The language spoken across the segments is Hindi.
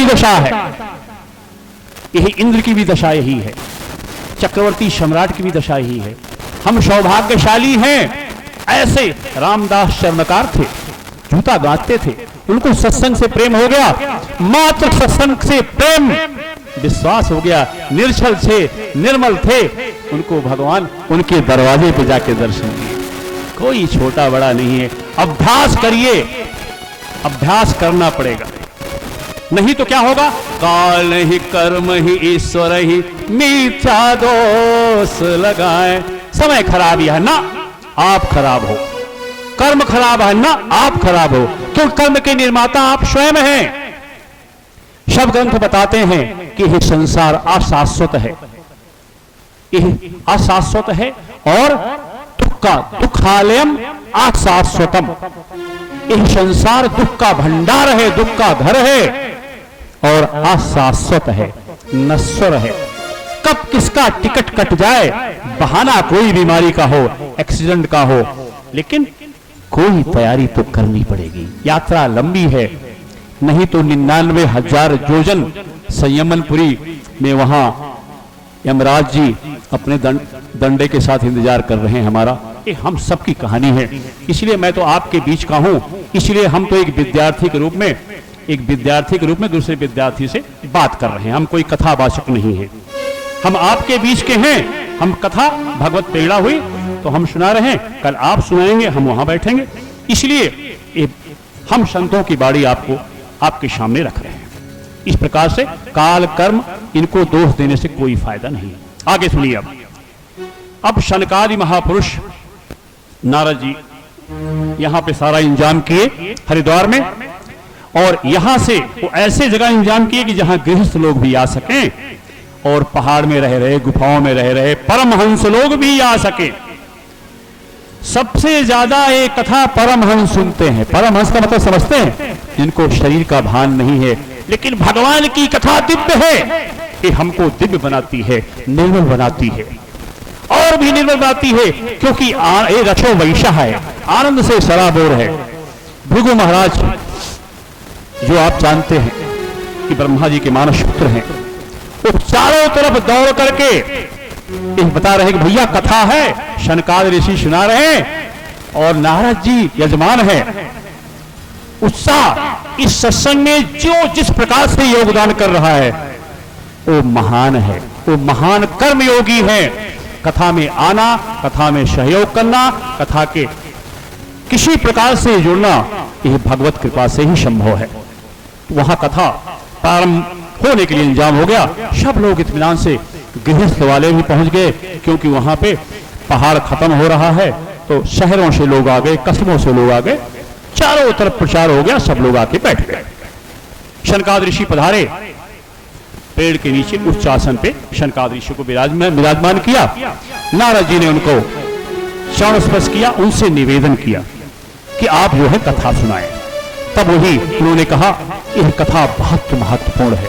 की दशा है, यही इंद्र की भी दशा यही है, चक्रवर्ती सम्राट की भी दशा यही है। हम सौभाग्यशाली हैं। ऐसे रामदास चरणकार थे, जूता गाते थे, उनको सत्संग से प्रेम हो गया, मात्र सत्संग से प्रेम विश्वास हो गया, निर्छल थे, निर्मल थे, उनको भगवान उनके दरवाजे पे जाके दर्शन दिए। कोई छोटा बड़ा नहीं है। अभ्यास करिए, अभ्यास करना पड़ेगा, नहीं तो क्या होगा? काल ही कर्म ही ईश्वर ही मिथ्या दोष लगाए। समय खराब है ना, आप खराब हो, कर्म खराब है ना, आप खराब हो, क्यों? कर्म के निर्माता आप स्वयं हैं। सब ग्रंथ बताते हैं कि यह संसार अशाश्वत है, यह अशाश्वत है और दुखालयम अशाश्वतम, यह संसार दुख का भंडार है, दुख का घर है और अशाश्वत है, नश्वर है। कब किसका टिकट कट जाए, बहाना कोई बीमारी का हो, एक्सीडेंट का हो, लेकिन कोई तैयारी तो करनी पड़ेगी। यात्रा लंबी है, नहीं तो 99,000 योजन संयमनपुरी में वहां यमराज जी अपने दंडे के साथ इंतजार कर रहे हैं हमारा। ये हम सबकी कहानी है, इसलिए मैं तो आपके बीच का हूं, इसलिए हम तो एक विद्यार्थी के रूप में दूसरे विद्यार्थी से बात कर रहे हैं। हम कोई कथावाचक नहीं है, हम आपके बीच के हैं। हम कथा भगवत प्रेरणा हुई तो हम सुना रहे हैं, कल आप सुनाएंगे, हम वहां बैठेंगे। इसलिए हम संतों की बाड़ी आपको आपके सामने रख रहे हैं। इस प्रकार से काल कर्म इनको दोष देने से कोई फायदा नहीं। आगे सुनिए। अब शनकादि महापुरुष नारद जी यहां पे सारा इंतजाम किए हरिद्वार में, और यहां से वो ऐसे जगह इंतजाम किए कि जहां गृहस्थ लोग भी आ सकें और पहाड़ में रह रहे, गुफाओं में रह रहे परमहंस लोग भी आ सके। सबसे ज्यादा ये कथा परमहंस सुनते हैं। परमहंस का मतलब समझते हैं? जिनको शरीर का भान नहीं है, लेकिन भगवान की कथा दिव्य है, ये हमको दिव्य बनाती है, निर्मल बनाती है, और भी निर्मल बनाती है, क्योंकि ये रक्षो वैशा है, आनंद से सराबोर है। भृगु महाराज जो आप जानते हैं कि ब्रह्मा जी के मानस पुत्र हैं, वो चारों तरफ दौड़ करके बता रहे कि भैया कथा है, शनकाद ऋषि सुना रहे हैं और नारद जी यजमान है। उत्साह इस सत्संग में जो जिस प्रकार से योगदान कर रहा है वो महान है, वो महान कर्मयोगी है। कथा में आना, कथा में सहयोग करना, कथा के किसी प्रकार से जुड़ना, यह भगवत कृपा से ही संभव है। वहां कथा प्रारंभ होने के लिए इंतजाम हो गया। सब लोग इत्मीनान से, गृहस्थ वाले भी पहुंच गए, क्योंकि वहां पे पहाड़ खत्म हो रहा है, तो शहरों से लोग आ गए, कस्बों से लोग आ गए, चारों तरफ प्रचार हो गया, सब लोग आके बैठ गए। शनकाद ऋषि पधारे, पेड़ के नीचे उच्च आसन पे शनकाद ऋषि को विराजमान किया। नारद जी ने उनको चरण स्पर्श किया, उनसे निवेदन किया कि आप जो है कथा सुनाएं। तब वही उन्होंने कहा यह कथा बहुत महत्वपूर्ण है।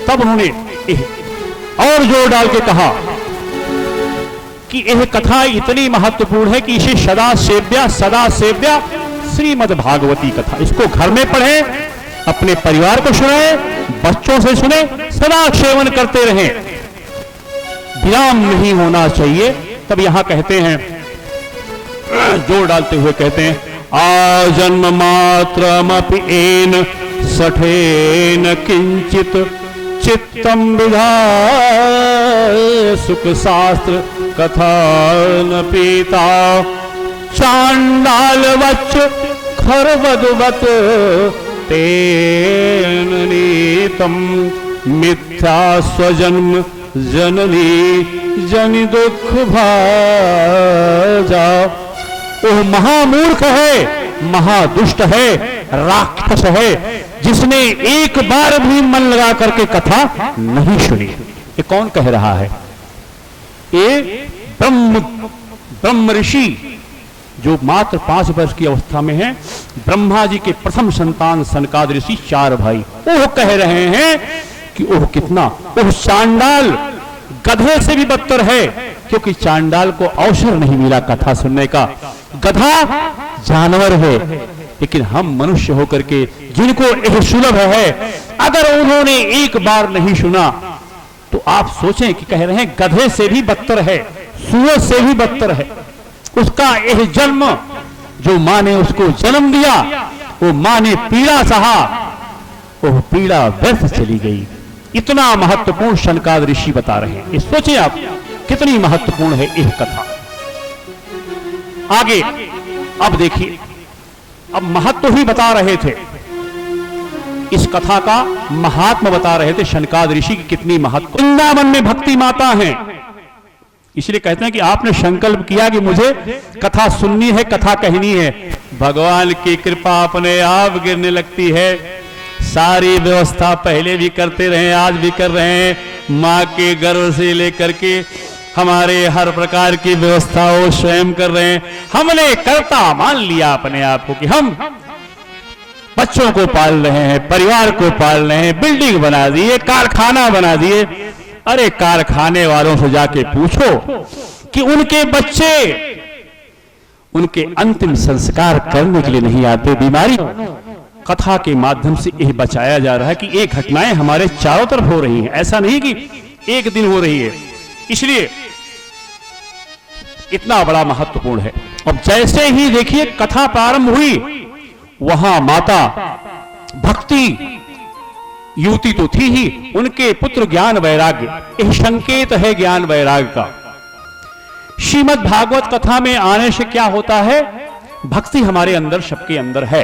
तब उन्होंने और जोर डाल के कहा कि यह कथा इतनी महत्वपूर्ण है कि इसे सदा सेव्या श्रीमद् भागवती कथा, इसको घर में पढ़ें, अपने परिवार को सुनाएं, बच्चों से सुने, सदा सेवन करते रहें, विराम नहीं होना चाहिए। तब यहां कहते हैं, जोर डालते हुए कहते हैं, आजन्म मात्रमपि एन सठेन किंचित चित्तम विधाय सुख शास्त्र कथा न पीता चांडाल वच्च खरवदवत तेन नीतम मिथ्या स्वजन्म जननी जनि दुख भाजा। वो महामूर्ख है, महादुष्ट है, राक्षस है, जिसने एक बार भी मन लगा करके कथा नहीं सुनी। ये कौन कह रहा है? ये ब्रह्म ऋषि जो मात्र 5 वर्ष की अवस्था में है, ब्रह्मा जी के प्रथम संतान सनकाद ऋषि 4 भाई, वो कह रहे हैं कि ओह कितना, ओह चांडाल गधे से भी बदतर है, क्योंकि चांडाल को अवसर नहीं मिला कथा सुनने का। गधा जानवर है, लेकिन हम मनुष्य होकर के जिनको यह सुलभ है अगर उन्होंने एक बार नहीं सुना तो आप सोचें कि कह रहे हैं गधे से भी बदतर है, सूअर से भी बदतर है। उसका यह जन्म, जो मां ने उसको जन्म दिया, वो मां ने पीड़ा सहा, वो पीड़ा व्यर्थ चली गई। इतना महत्वपूर्ण शनकाद ऋषि बता रहे हैं। सोचें आप कितनी महत्वपूर्ण है यह कथा। आगे अब देखिए, अब महत्व ही बता रहे थे, इस कथा का महात्मा बता रहे थे शनकाद ऋषि की कितनी महत्व। वृंदावन में भक्ति माता है, इसलिए कहते हैं कि आपने संकल्प किया कि मुझे कथा सुननी है, कथा कहनी है। भगवान की कृपा अपने आप गिरने लगती है। सारी व्यवस्था पहले भी करते रहे, आज भी कर रहे हैं। माँ के गर्भ से लेकर के हमारे हर प्रकार की व्यवस्था वो स्वयं कर रहे हैं। हमने कर्ता मान लिया अपने आप को कि हम बच्चों को पाल रहे हैं, परिवार को पाल रहे हैं, बिल्डिंग बना दिए, कारखाना बना दिए। अरे कारखाने वालों से जाके पूछो कि उनके बच्चे उनके अंतिम संस्कार करने के लिए नहीं आते। बीमारी कथा के माध्यम से यह बचाया जा रहा है कि ये घटनाएं हमारे चारों तरफ हो रही हैं, ऐसा नहीं कि एक दिन हो रही है। इसलिए इतना बड़ा महत्वपूर्ण है। अब जैसे ही देखिए कथा प्रारंभ हुई, वहां माता भक्ति युवती तो थी ही, उनके पुत्र ज्ञान वैराग्य, यह संकेत है ज्ञान वैराग्य का। श्रीमद् भागवत कथा में आने से क्या होता है, भक्ति हमारे अंदर, सबके अंदर है।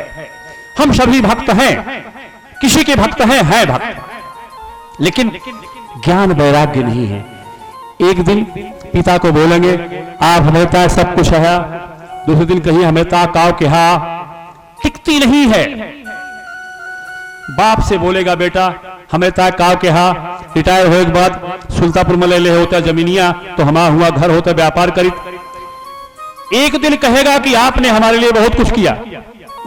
हम सभी भक्त हैं, किसी के भक्त हैं, है भक्त, लेकिन ज्ञान वैराग्य नहीं है। एक दिन पिता को बोलेंगे आप हमें ता सब कुछ है, दूसरे दिन कहीं हमें ता काव के हा, टिकती नहीं है। बाप से बोलेगा बेटा हमें ता काव के हा, रिटायर होने के बाद सुल्तापुर में ले होता जमीनिया, तो हमारा हुआ घर होता व्यापार करित। एक दिन कहेगा कि आपने हमारे लिए बहुत कुछ किया,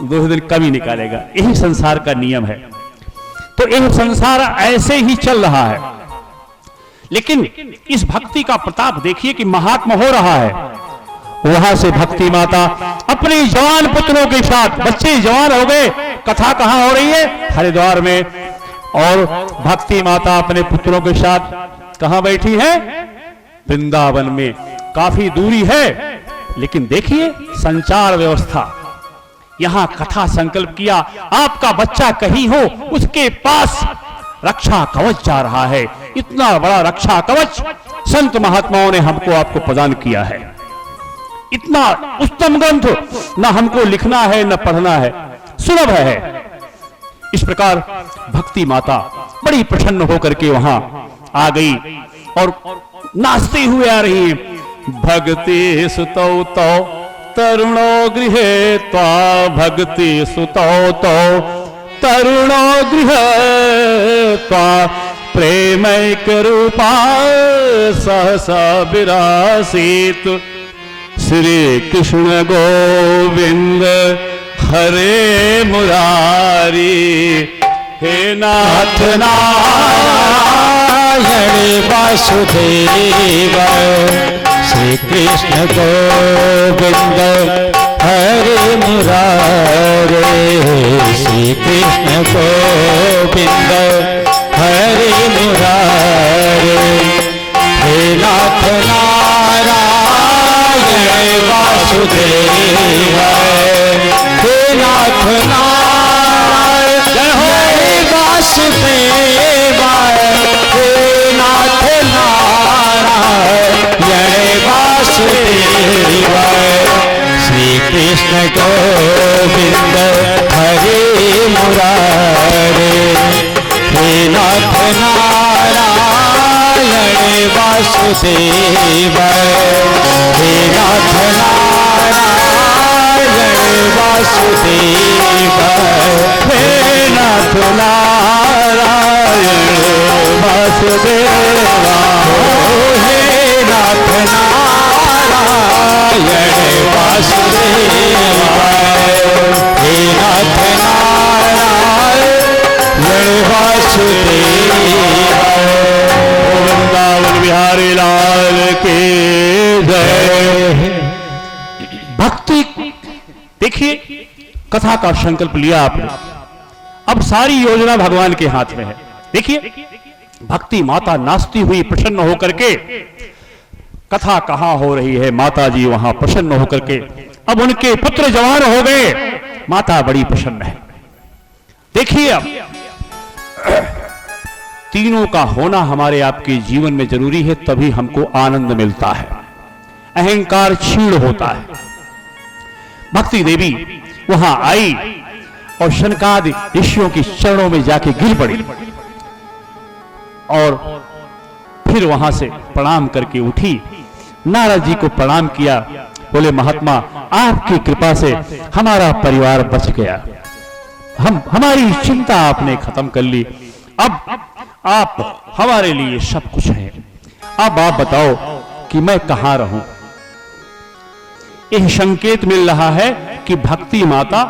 दूसरे दिन कमी निकालेगा। यही संसार का नियम है। तो यह संसार ऐसे ही चल रहा है। लेकिन इस भक्ति का प्रताप देखिए कि महात्मा हो रहा है। वहां से भक्ति माता अपने जवान पुत्रों के साथ, बच्चे जवान हो गए, कथा कहां हो रही है, हरिद्वार में, और भक्ति माता अपने पुत्रों के साथ कहां बैठी है, वृंदावन में। काफी दूरी है, लेकिन देखिए संचार व्यवस्था। यहां कथा संकल्प किया, आपका बच्चा कहीं हो, उसके पास रक्षा कवच जा रहा है। इतना बड़ा रक्षा कवच संत महात्माओं ने हमको आपको प्रदान किया है। इतना उत्तम ग्रंथ ना हमको लिखना है न पढ़ना है, सुलभ है। इस प्रकार भक्ति माता बड़ी प्रसन्न होकर के वहां आ गई और नाचते हुए आ रही है। भक्ति सुतौ तो तरुणो गृहे त्वा, भक्ति सुतौ तो तरुणो गृहे त्वा, प्रेमैक रूपा सहसा विरासीत। श्री कृष्ण गोविंद हरे मुरारी, हे नाथ नारायण वासुदेव। श्री कृष्ण गोविंद हरे मुरारे, श्री कृष्ण गोविंद हरे मुरारे। हे नाथ नारायण वासुदेव, हे नाथ नारायण वासुदेव, हे नाथ नारायण वासुदेव। श्री कृष्ण गोविंद हरे मुरारे, हे नाथ नारायण वासुदेव, हे नाथ नारायण वासुदेव, हे नाथ नारायण वासुदेव, हे नाथ नारायण वासुदेव, हे नाथ नारायण वासुदेव। वृंदावन बिहारी लाल के जय। भक्ति देखिए, कथा का संकल्प लिया आपने, अब सारी योजना भगवान के हाथ में है। देखिए, भक्ति माता नाचती हुई प्रसन्न होकर के, कथा कहां हो रही है, माता जी वहां प्रसन्न होकर के, अब उनके पुत्र जवान हो गए, माता बड़ी प्रसन्न है। देखिए, अब तीनों का होना हमारे आपके जीवन में जरूरी है, तभी हमको आनंद मिलता है, अहंकार क्षीण होता है। भक्ति देवी वहां आई और शनकादि ऋषियों की चरणों में जाके गिर पड़ी और फिर वहां से प्रणाम करके उठी, नारद जी को प्रणाम किया, बोले महात्मा आपकी कृपा से हमारा परिवार बच गया, हमारी चिंता आपने खत्म कर ली, अब आप हमारे लिए सब कुछ है, अब आप बताओ कि मैं कहां रहूं। यह संकेत मिल रहा है कि भक्ति माता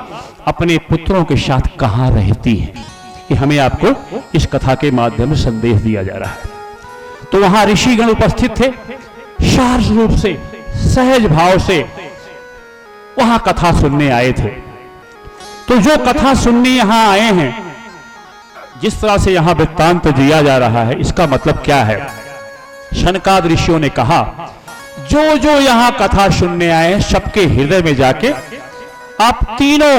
अपने पुत्रों के साथ कहां रहती है, कि हमें आपको इस कथा के माध्यम से संदेश दिया जा रहा है। तो वहां ऋषिगण उपस्थित थे, सहज रूप से, सहज भाव से वहां कथा सुनने आए थे। तो जो कथा सुनने यहां आए हैं, जिस तरह से यहां वृत्तांत दिया जा रहा है, इसका मतलब क्या है? शनकाद ऋषियों ने कहा, जो जो यहां कथा सुनने आए हैं, सबके हृदय में जाके आप तीनों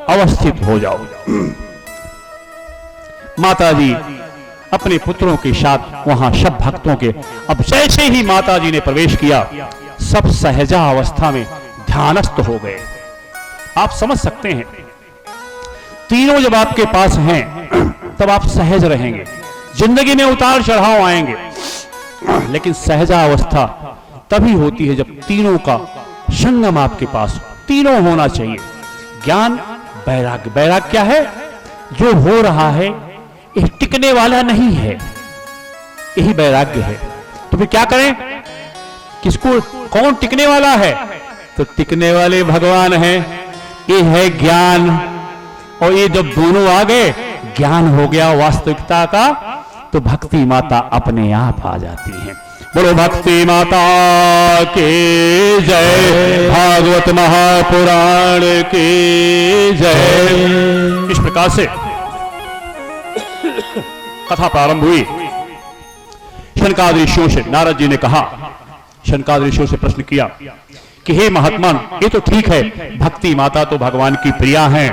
अवस्थित हो जाओ। माता जी अपने पुत्रों के साथ वहां सब भक्तों के, अब जैसे ही माता जी ने प्रवेश किया, सब सहजा अवस्था में ध्यानस्थ हो गए। आप समझ सकते हैं, तीनों जब आपके पास हैं तब आप सहज रहेंगे। जिंदगी में उतार चढ़ाव आएंगे, लेकिन सहजा अवस्था तभी होती है जब तीनों का संगम आपके पास, तीनों होना चाहिए। ज्ञान, वैराग्य। वैराग्य क्या है? जो हो रहा है ये टिकने वाला नहीं है, यही वैराग्य है। तो फिर क्या करें? किसको, कौन टिकने वाला है? तो टिकने वाले भगवान हैं। ये है ज्ञान, और ये जब दोनों आ गए, ज्ञान हो गया वास्तविकता का, तो भक्ति माता अपने आप आ जाती है। बोलो भक्ति माता के जय, भागवत महापुराण के जय। इस प्रकार से कथा प्रारंभ हुई। शनकाद ऋषियों से नारद जी ने कहा, शनकाद ऋषियों से प्रश्न किया कि हे महात्मन, ये तो ठीक है, भक्ति माता तो भगवान की प्रिया हैं,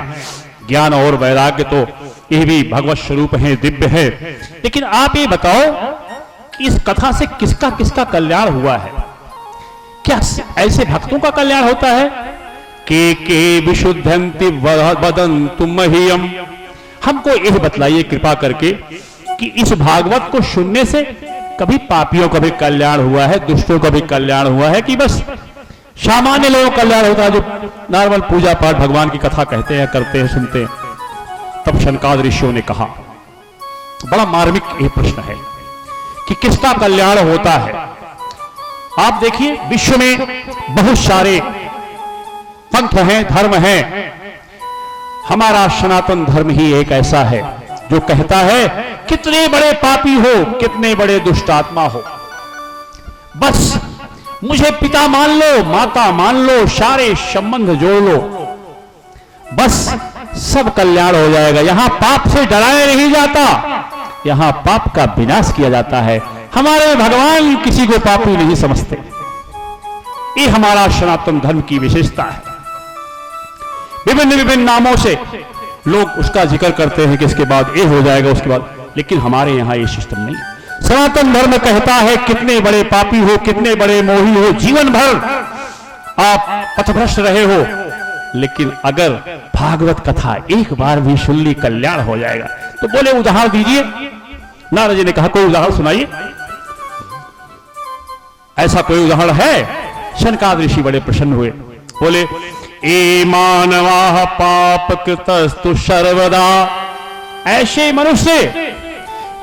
ज्ञान और वैराग्य तो ये भी भगवत स्वरूप है, दिव्य है, लेकिन आप ये बताओ कि इस कथा से किसका किसका कल्याण हुआ है? क्या ऐसे भक्तों का कल्याण होता है? के विशुद्धंति वदन्तु मह्यम। हमको यह बतलाइए कृपा करके कि इस भागवत को सुनने से कभी पापियों का भी कल्याण हुआ है, दुष्टों का भी कल्याण हुआ है, कि बस सामान्य लोगों का कल्याण होता है, जो नॉर्मल पूजा पाठ भगवान की कथा कहते हैं, करते हैं, सुनते हैं? तब शनकाद ऋषियों ने कहा, बड़ा मार्मिक यह प्रश्न है कि किसका कल्याण होता है। आप देखिए, विश्व में बहुत सारे पंथ हैं, धर्म हैं, हमारा सनातन धर्म ही एक ऐसा है जो कहता है कितने बड़े पापी हो, कितने बड़े दुष्टात्मा हो, बस मुझे पिता मान लो, माता मान लो, सारे संबंध जोड़ लो, बस सब कल्याण हो जाएगा। यहां पाप से डराया नहीं जाता, यहां पाप का विनाश किया जाता है। हमारे भगवान किसी को पापी नहीं समझते। ये हमारा सनातन धर्म की विशेषता है। विभिन्न विभिन्न नामों से लोग उसका जिक्र करते हैं कि इसके बाद ये हो जाएगा, उसके बाद, लेकिन हमारे यहां ये सिस्टम नहीं। सनातन धर्म कहता है कितने बड़े पापी हो, कितने बड़े मोही हो, जीवन भर आप पथभ्रष्ट रहे हो, लेकिन अगर भागवत कथा एक बार भी सुन ली, कल्याण हो जाएगा। तो बोले उदाहरण दीजिए। नारद जी ने कहा, कोई उदाहरण सुनाइए। ऐसा कोई उदाहरण है? शनकाद ऋषि बड़े प्रसन्न हुए, बोले ए मानवा पाप कृतस्तु सर्वदा। ऐसे मनुष्य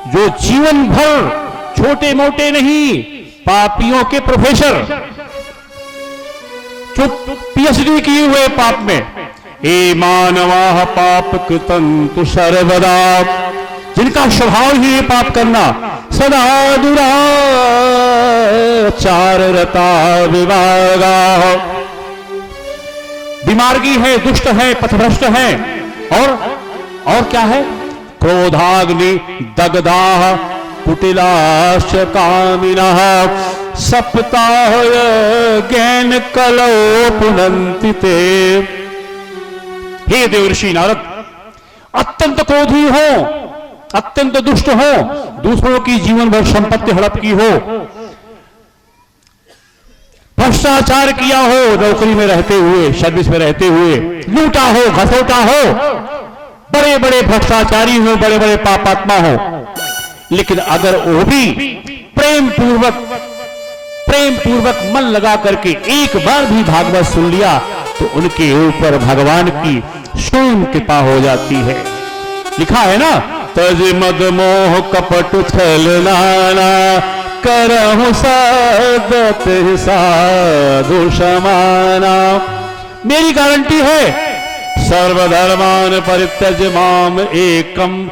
जो जीवन भर छोटे मोटे नहीं, पापियों के प्रोफेसर, जो पीएचडी किए हुए पाप में, ए मानवा पाप कृतन्तु सर्वदा, जिनका स्वभाव ही है पाप करना, सदा दुराचार रता विभागा, बीमार्गी है, दुष्ट है, पथभ्रष्ट है, और क्या है? क्रोधाग्नि दग्धाः कुटिलाश्च कामिनः सप्ताह ज्ञान कलौ पुनन्ति ते। हे देवर्षि नारद, अत्यंत क्रोधी हो, अत्यंत दुष्ट हो, दूसरों की जीवन भर संपत्ति हड़प की हो, भ्रष्टाचार किया हो, नौकरी में रहते हुए, सर्विस में रहते हुए, लूटा हो, घसोटा हो, बड़े बड़े भ्रष्टाचारी हो, बड़े बड़े पापात्मा हो, लेकिन अगर वो भी प्रेम पूर्वक मन लगा करके एक बार भी भागवत सुन लिया तो उनके ऊपर भगवान की स्वयं कृपा हो जाती है। लिखा है ना, तज मद मोह कपट छल नाना करहु सदत साधु समाना। मेरी गारंटी है, सर्वधर्मान परित्यज माम एकम,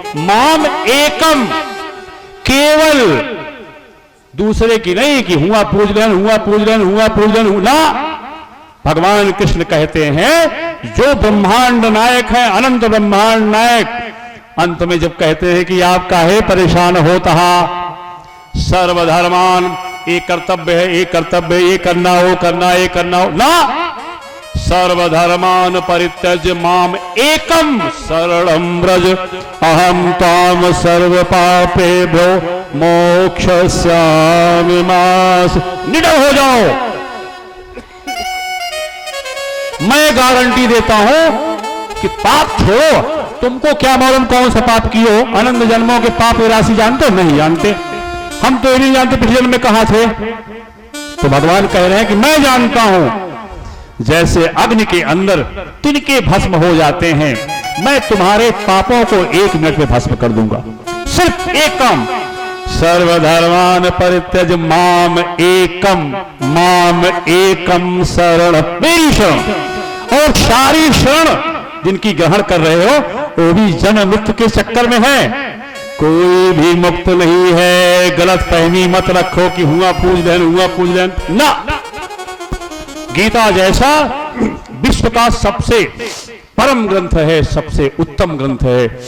केवल दूसरे की नहीं कि हुआ पूजन ना। भगवान कृष्ण कहते हैं जो ब्रह्मांड नायक है, अनंत ब्रह्मांड नायक, अंत में जब कहते हैं कि आप काहे परेशान होता, सर्वधर्मान, एक कर्तव्य है, ये करना हो ना, सर्वधर्मान परित्यज माम एकम शरणं व्रज अहम ताम सर्व पापेभ्यो मोक्षयिष्यामि मास। निडर हो जाओ, मैं गारंटी देता हूं कि पाप छोड़ो। तुमको क्या मालूम कौन सा पाप किए हो? अनंत जन्मों के पाप की राशि जानते हो? नहीं जानते। हम तो ये नहीं जानते पिछले जन्म में कहां थे। तो भगवान कह रहे हैं कि मैं जानता हूं, जैसे अग्नि के अंदर तिनके भस्म हो जाते हैं, मैं तुम्हारे पापों को 1 मिनट में भस्म कर दूंगा। सिर्फ एक काम, सर्वधर्मान परित्यज माम एकम शरण, मेरी शरण। और सारी शरण जिनकी ग्रहण कर रहे हो वो भी जन्म मृत्यु के चक्कर में है, कोई भी मुक्त नहीं है। गलत फहमी मत रखो कि हुआ पूज लेन ना। गीता जैसा विश्व का सबसे परम ग्रंथ है, सबसे उत्तम ग्रंथ है,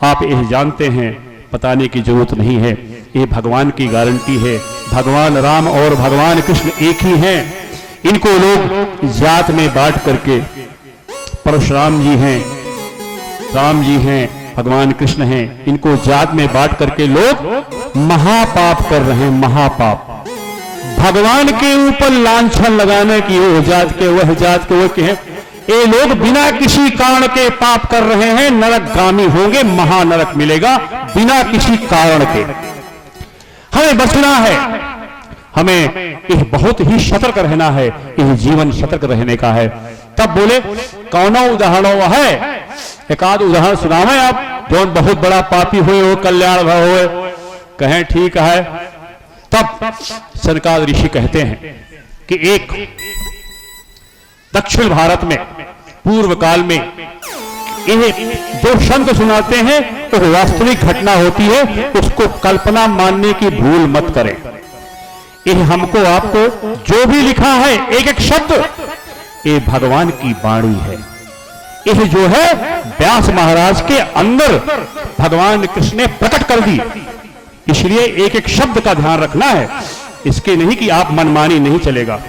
आप यह जानते हैं, बताने की जरूरत नहीं है। ये भगवान की गारंटी है। भगवान राम और भगवान कृष्ण एक ही हैं। इनको लोग जात में बांट करके, परशुराम जी हैं, राम जी हैं, भगवान कृष्ण हैं, इनको जात में बांट करके लोग महापाप कर रहे हैं, महापाप। भगवान के ऊपर लांछन लगाने की, वो जात के वह जात के वो के हैं, ये लोग बिना किसी कारण के पाप कर रहे हैं, नरकगामी होंगे, महानरक मिलेगा बिना किसी कारण के। हमें बचना है, हमें यह बहुत ही सतर्क रहना है, यह जीवन सतर्क रहने का है। तब बोले कौन उदाहरण है, एक आध उदाहरण सुनावे आप, जो बहुत बड़ा पापी हुए हो, कल्याण भव हुए। कहें ठीक है। तब सनकादिक ऋषि कहते हैं कि एक दक्षिण भारत में पूर्व काल में इन्हें जो संत सुनाते हैं तो वास्तविक घटना होती है, उसको कल्पना मानने की भूल मत करें। यह हमको आपको जो भी लिखा है एक एक शब्द, ये भगवान की वाणी है। यह जो है व्यास महाराज के अंदर भगवान कृष्ण ने प्रकट कर दी, इसलिए एक एक शब्द का ध्यान रखना है। इसके नहीं कि आप मनमानी नहीं चलेगा,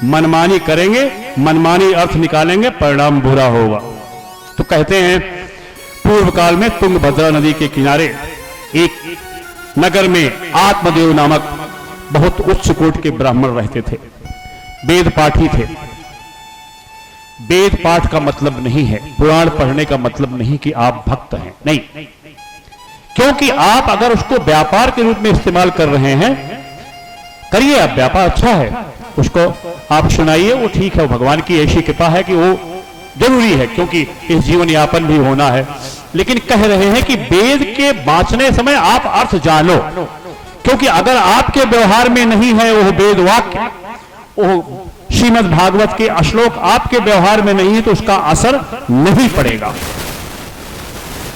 मनमानी करेंगे, मनमानी अर्थ निकालेंगे, परिणाम बुरा होगा। तो कहते हैं पूर्व काल में तुंगभद्रा नदी के किनारे एक नगर में आत्मदेव नामक बहुत उच्च कोटि के ब्राह्मण रहते थे, वेद पाठी थे। वेद पाठ का मतलब नहीं है, पुराण पढ़ने का मतलब नहीं कि आप भक्त हैं, नहीं। क्योंकि आप अगर उसको व्यापार के रूप में इस्तेमाल कर रहे हैं, करिए आप, व्यापार अच्छा है, उसको आप सुनाइए, वो ठीक है, वो भगवान की ऐसी कृपा है कि वो जरूरी है, क्योंकि इस जीवन यापन भी होना है। लेकिन कह रहे हैं कि वेद के बांचने समय आप अर्थ जानो, क्योंकि अगर आपके व्यवहार में नहीं है वो वेद वाक्य, वो श्रीमद् भागवत के श्लोक आपके व्यवहार में नहीं है, तो उसका असर नहीं पड़ेगा।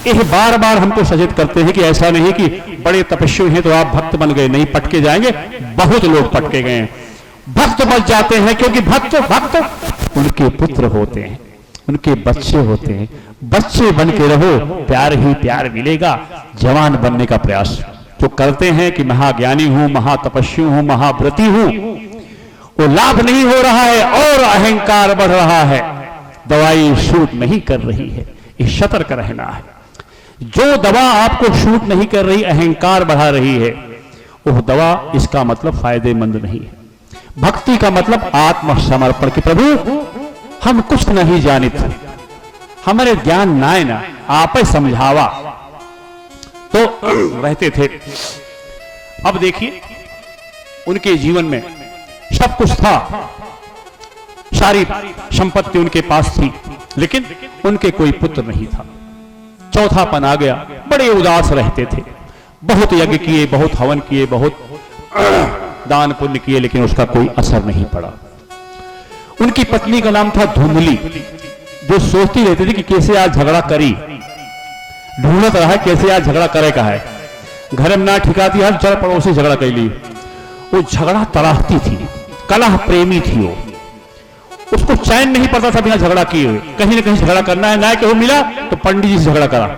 यह बार बार हमको सचेत करते हैं कि ऐसा नहीं कि बड़े तपस्वी हैं तो आप भक्त बन गए, नहीं, पटके जाएंगे। बहुत लोग पटके गए हैं, भक्त बच जाते हैं, क्योंकि भक्त उनके पुत्र होते हैं। उनके बच्चे होते हैं। बच्चे बन के रहो, प्यार ही प्यार मिलेगा। जवान बनने का प्रयास जो करते हैं कि महाज्ञानी हूं, महातपस्वी हूं, महाव्रती हूं, वो लाभ नहीं हो रहा है और अहंकार बढ़ रहा है। दवाई शूट नहीं कर रही है, इस सतर्क रहना है। जो दवा आपको शूट नहीं कर रही, अहंकार बढ़ा रही है, वो दवा इसका मतलब फायदेमंद नहीं है। भक्ति का मतलब आत्मसमर्पण कि प्रभु हम कुछ नहीं जानित, हमारे ज्ञान नाय ना, आप समझावा, तो रहते थे। अब देखिए उनके जीवन में सब कुछ था, सारी संपत्ति उनके पास थी, लेकिन उनके कोई पुत्र नहीं था। चौथापन आ गया, बड़े उदास रहते थे। बहुत यज्ञ किए, बहुत हवन किए, बहुत दान पुण्य किए, लेकिन उसका कोई असर नहीं पड़ा। उनकी पत्नी का नाम था धुंधली, जो सोचती रहती थी कि कैसे आज झगड़ा करी, ढूंढत रहा है कैसे आज झगड़ा करे का है। घर में ना ठिकाती, हर जड़ पड़ोसी झगड़ा कर ली। वो झगड़ा तराहती थी, कलह प्रेमी थी वो। उसको चैन नहीं पड़ता था बिना झगड़ा किए हुए, कहीं ना कहीं झगड़ा करना है। ना केहू मिला तो पंडित जी से झगड़ा करा।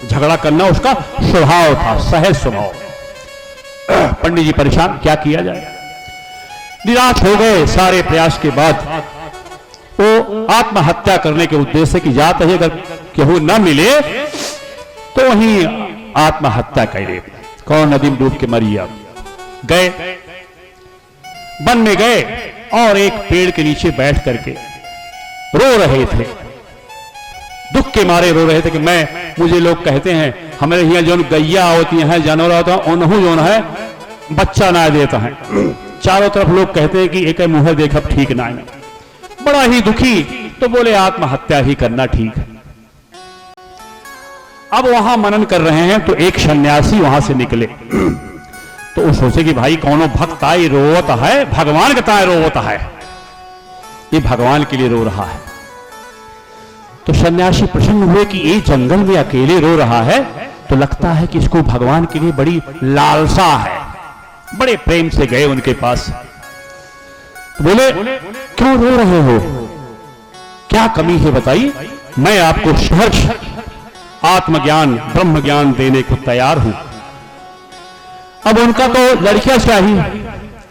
झगड़ा करना उसका स्वभाव था, सहज स्वभाव। पंडित जी परेशान, क्या किया जाए, निराश हो गए। सारे प्रयास के बाद वो आत्महत्या करने के उद्देश्य की जात है, अगर केहू न मिले तो वहीं आत्महत्या करे। कौन नदी में डूब के मरी। अब गए, वन में गए और एक पेड़ के नीचे बैठ करके रो रहे थे, दुख के मारे रो रहे थे कि मुझे लोग कहते हैं हमारे यहाँ जो गैया होती है, जानवर होता है, उन्हों जो है बच्चा ना देता है। चारों तरफ लोग कहते हैं कि एक मुंह देख अब ठीक ना है। बड़ा ही दुखी, तो बोले आत्महत्या ही करना ठीक है। अब वहां मनन कर रहे हैं तो एक सन्यासी वहां से निकले। तो वो सोचे कि भाई कौनो भक्त आई रोवत है, भगवान के ताए रोवत है, ये भगवान के लिए रो रहा है। तो सन्यासी प्रसन्न हुए कि ये जंगल में अकेले रो रहा है, तो लगता है कि इसको भगवान के लिए बड़ी लालसा है। बड़े प्रेम से गए उनके पास, बोले क्यों रो रहे हो, क्या कमी है बताइए, मैं आपको सहर्ष आत्मज्ञान ब्रह्म ज्ञान देने को तैयार हूं। अब उनका तो लड़कियां चाहिए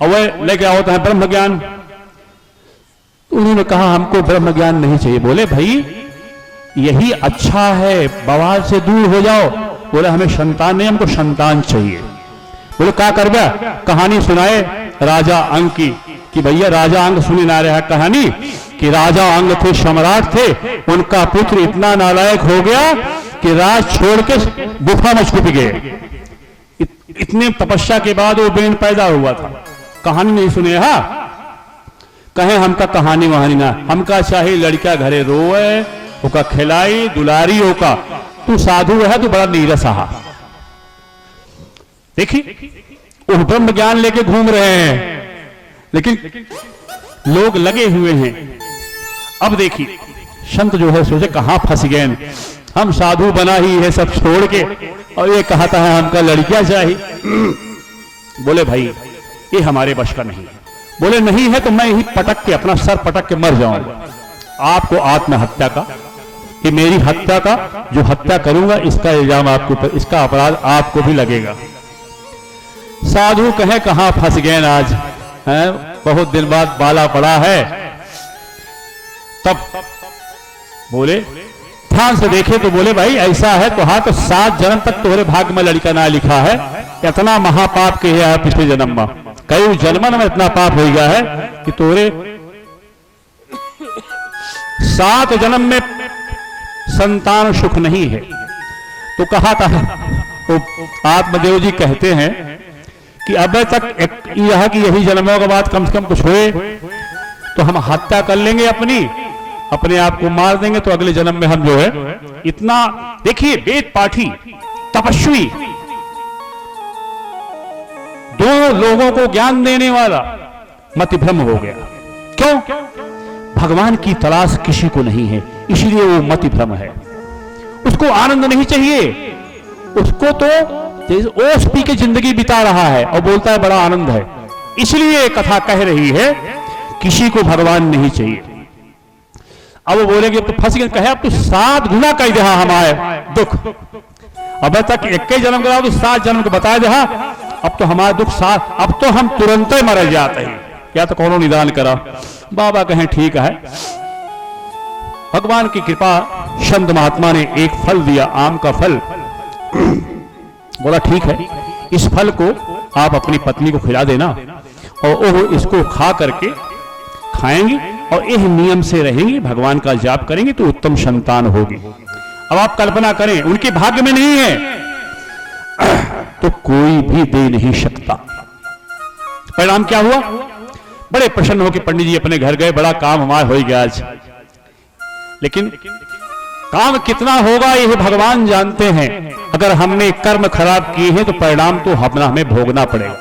और वह लेके होता है ब्रह्म ज्ञान। उन्होंने कहा हमको ब्रह्म ज्ञान नहीं चाहिए। बोले भाई यही अच्छा है, बवाल से दूर हो जाओ। बोले हमें संतान नहीं, हमको संतान चाहिए। बोले क्या कर गया, कहानी सुनाए राजा अंग की, कि भैया राजा अंग सुनी ना रहा कहानी कि राजा अंग थे, सम्राट थे, उनका पुत्र इतना नालायक हो गया कि राज छोड़ के गुफा में छुप गए। इतने तपस्या के बाद वो बेन पैदा हुआ था। कहानी नहीं सुने, हा कहे हमका कहानी वहानी ना, हमका चाहिए लड़का घरे रोए, ओका खिलाई दुलारी ओका। तू साधु है, तू बड़ा नीरस हा। देखिए वो ब्रह्म ज्ञान लेके घूम रहे हैं, लेकिन लोग लगे हुए हैं। अब देखिए संत जो है सोचे कहां फंस गए, हम साधु बना ही है सब छोड़ के, और ये कहता है हमका लड़कियां चाहिए। बोले भाई ये हमारे बस का नहीं है। बोले नहीं है तो मैं ही पटक के, अपना सर पटक के मर जाऊंगा। आपको आत्महत्या का, कि मेरी हत्या का, जो हत्या करूंगा इसका इल्जाम आपको, इसका अपराध आपको भी लगेगा। साधु कहे कहां फंस गए आज, हैं बहुत दिन बाद बाला पड़ा है। तब बोले ध्यान से देखे तो बोले भाई ऐसा है तो हाँ, तो 7 जन्म तक तोहरे भाग में लड़का ना लिखा है, इतना महापाप किया है पिछले जन्म में, कई जन्मन में इतना पाप हो गया है कि तोरे 7 जन्म में संतान सुख नहीं है। तो कहा था तो आत्मदेव जी कहते हैं कि अब तक यह कि यही जन्मों के बाद कम से कम कुछ हुए तो हम हत्या कर लेंगे, अपने आप को मार देंगे, तो अगले जन्म में हम जो है इतना। देखिए वेद पाठी तपस्वी, दो लोगों को ज्ञान देने वाला मतिभ्रम हो गया। क्यों? भगवान की तलाश किसी को नहीं है, इसलिए वो मतिभ्रम है। उसको आनंद नहीं चाहिए, उसको तो ओस पी के जिंदगी बिता रहा है और बोलता है बड़ा आनंद है। इसलिए कथा कह रही है किसी को भगवान नहीं चाहिए। अब वो बोलेंगे तो फंस गए, कहे अब तो 7 गुना कह दे हमारे दुख, अब तक एक ही जन्म करा तो 7 जन्म को बता दे, अब तो हमारा दुख 7, अब तो हम तुरंत ही मर जाते हैं, या तो कौन निदान करा। बाबा कहें ठीक है। भगवान की कृपा, संत महात्मा ने एक फल दिया, आम का फल। बोला ठीक है, इस फल को आप अपनी पत्नी को खिला देना और वो इसको खा करके खाएंगी और यह नियम से रहेंगी, भगवान का जाप करेंगे तो उत्तम संतान होगी। अब आप कल्पना करें, उनके भाग्य में नहीं है तो कोई भी दे नहीं सकता। परिणाम क्या हुआ? बड़े प्रसन्न होकर पंडित जी अपने घर गए, बड़ा काम हमारा हो गया आज। लेकिन काम कितना होगा यह भगवान जानते हैं। अगर हमने कर्म खराब किए हैं तो परिणाम तो हमें भोगना पड़ेगा।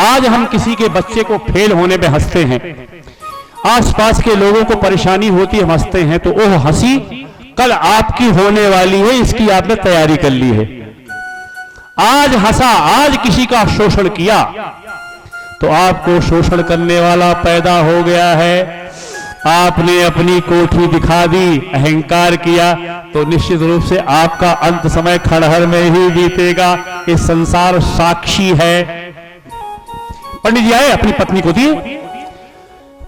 आज हम किसी के बच्चे को फेल होने में हंसते हैं, आसपास के लोगों को परेशानी होती है, हंसते हैं, तो वो हंसी कल आपकी होने वाली है, इसकी आपने तैयारी कर ली है। आज हंसा, आज किसी का शोषण किया तो आपको शोषण करने वाला पैदा हो गया है। आपने अपनी कोठी दिखा दी, अहंकार किया, तो निश्चित रूप से आपका अंत समय खंडहर में ही बीतेगा। ये संसार साक्षी है। पंडित जी आए, अपनी पत्नी को दिए,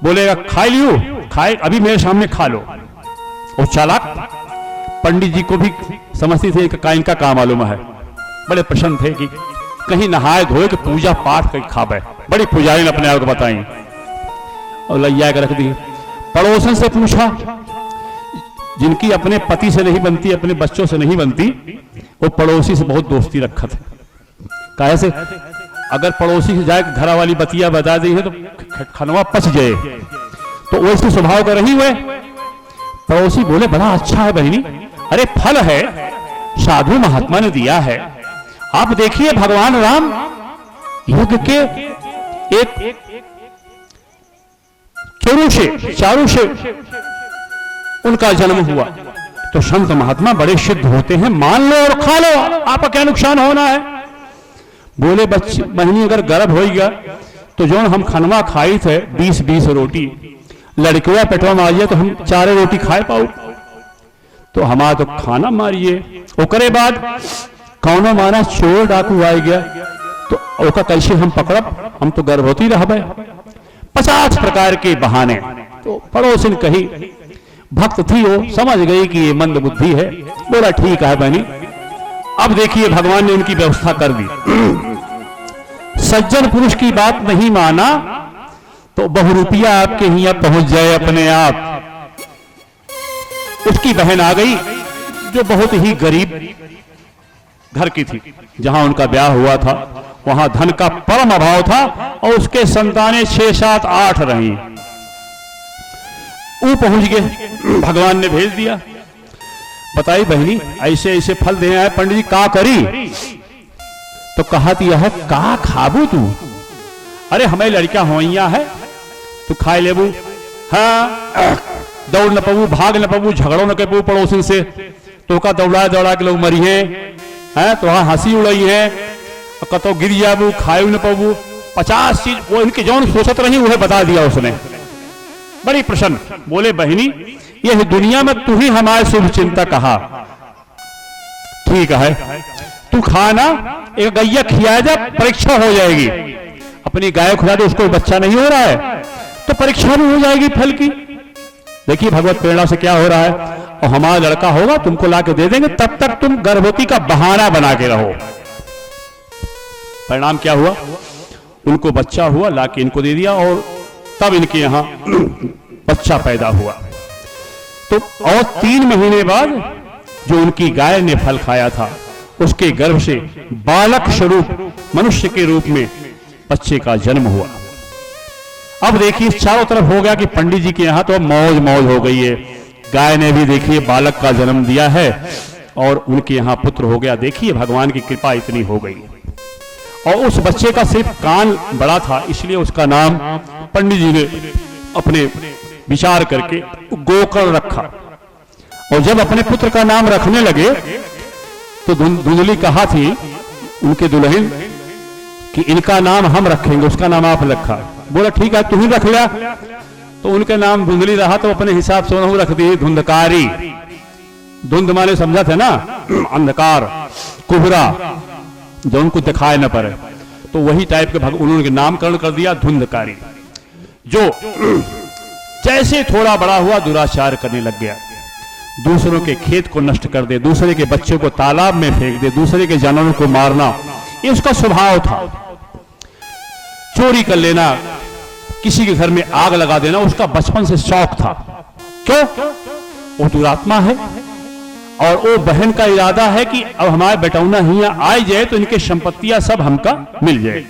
बोलेगा खा लियो, खाए अभी मेरे सामने खा लो। वो चालाक पंडित जी को भी समझती थे कि इनका काम मालूम है। बड़े प्रसन्न थे कि कहीं नहाए धोए के पूजा पाठ करके खावे। बड़ी पुजारी ने अपने आप को बताई और लैया कर रख दी। पड़ोसन से पूछा, जिनकी अपने पति से नहीं बनती, अपने बच्चों से नहीं बनती, वो पड़ोसी से बहुत दोस्ती रखा था। कैसे? अगर पड़ोसी से जाए घर वाली बतिया बता दी है तो खनवा पच जाए, तो वैसे स्वभाव कर रही हुए। पड़ोसी बोले बड़ा अच्छा है बहनी, अरे फल है, साधु महात्मा ने दिया है। आप देखिए भगवान राम युग के एक चारू से उनका जन्म हुआ, तो संत महात्मा बड़े सिद्ध होते हैं, मान लो और खा लो, आपका क्या नुकसान होना है। बोले बच्ची बहनी अगर गर्भ हो गया तो जो हम खनवा खाई थे 20-20 रोटी, लड़कियां पेटवा में आ जाए तो हम 4 रोटी खाए पाओ, तो हमारा तो खाना मारिए। ओकरे बाद कौनो माना चोर डाकू आ गया तो ओका कैसे हम पकड़ब, हम तो गर्भवती रहबे। 50 प्रकार के बहाने। तो पड़ोसिन कही, भक्त थी वो, समझ गई कि ये मंद बुद्धि है। बोला ठीक है बहनी। अब देखिए भगवान ने उनकी व्यवस्था कर दी। सज्जन पुरुष की बात नहीं माना तो बहुरूपिया आपके यहाँ पहुंच जाए अपने आप। उसकी बहन आ गई जो बहुत ही गरीब घर की थी, जहां उनका ब्याह हुआ था वहां धन का परम अभाव था और उसके संतानें 6, 7, 8 रही। वो पहुंच गए, भगवान ने भेज दिया, बताई बहनी ऐसे ऐसे फल दे आए, पंडित जी का करी? तो कहा यह का खाबू तू? अरे हमें लड़कियां होइया है, तू खाए लेबू, हाँ दौड़ न पबू, भाग न पबू, झगड़ो न कबू पड़ोसी से, तो का दौड़ा दौड़ा के लोग मरी है, तो हाँ हंसी उड़ाई है, कतो गिर जाबू, खाए न पबू, 50 चीज वो इनके जौन सोचत रही वह बता दिया उसने। बड़ी प्रसन्न। बोले बहनी यह दुनिया में तू ही हमारे शुभ चिंता कहा, ठीक है तू खाना, एक गैया खिया जा, परीक्षा हो जाएगी। अपनी गाय खुला दे, उसको बच्चा नहीं हो रहा है तो परीक्षा भी हो जाएगी फल की। देखिए भगवत प्रेरणा से क्या हो रहा है, और हमारा लड़का होगा तुमको ला के दे देंगे, तब तक तुम गर्भवती का बहाना बना के रहो। परिणाम क्या हुआ, उनको बच्चा हुआ, ला के इनको दे दिया और तब इनके यहां बच्चा पैदा हुआ। तो और 3 महीने बाद जो उनकी गाय ने फल खाया था उसके गर्भ से बालक स्वरूप मनुष्य के रूप में बच्चे का जन्म हुआ। अब देखिए चारों तरफ हो गया कि पंडित जी के यहां तो मौज मौज हो गई है। गाय ने भी देखिए बालक का जन्म दिया है और उनके यहां पुत्र हो गया। देखिए भगवान की कृपा इतनी हो गई। और उस बच्चे का सिर्फ कान बड़ा था, इसलिए उसका नाम पंडित जी ने अपने विचार करके गोकर्ण रखा। और जब अपने पुत्र का नाम रखने लगे तो धुंधली कहा थी उनके दुल्हन कि इनका नाम हम रखेंगे, उसका नाम आप रखा। बोला ठीक है तू ही रख लिया। तो उनके नाम धुंधली रहा तो अपने हिसाब से उन्होंने रख दी धुंधकारी। धुंध माने समझा थे ना, अंधकार, कुहरा, जो उनको दिखाए न पड़े, तो वही टाइप के उन्होंने नामकरण कर दिया धुंधकारी। जो जैसे थोड़ा बड़ा हुआ दुराचार करने लग गया, दूसरों के खेत को नष्ट कर दे, दूसरे के बच्चों को तालाब में फेंक दे, दूसरे के जानवरों को मारना, ये उसका स्वभाव था। चोरी कर लेना, किसी के घर में आग लगा देना, उसका बचपन से शौक था। क्यों? वो दुरात्मा है और वो बहन का इरादा है कि अब हमारे बेटौना ही आ जाए तो इनके संपत्तियां सब हमका मिल जाए,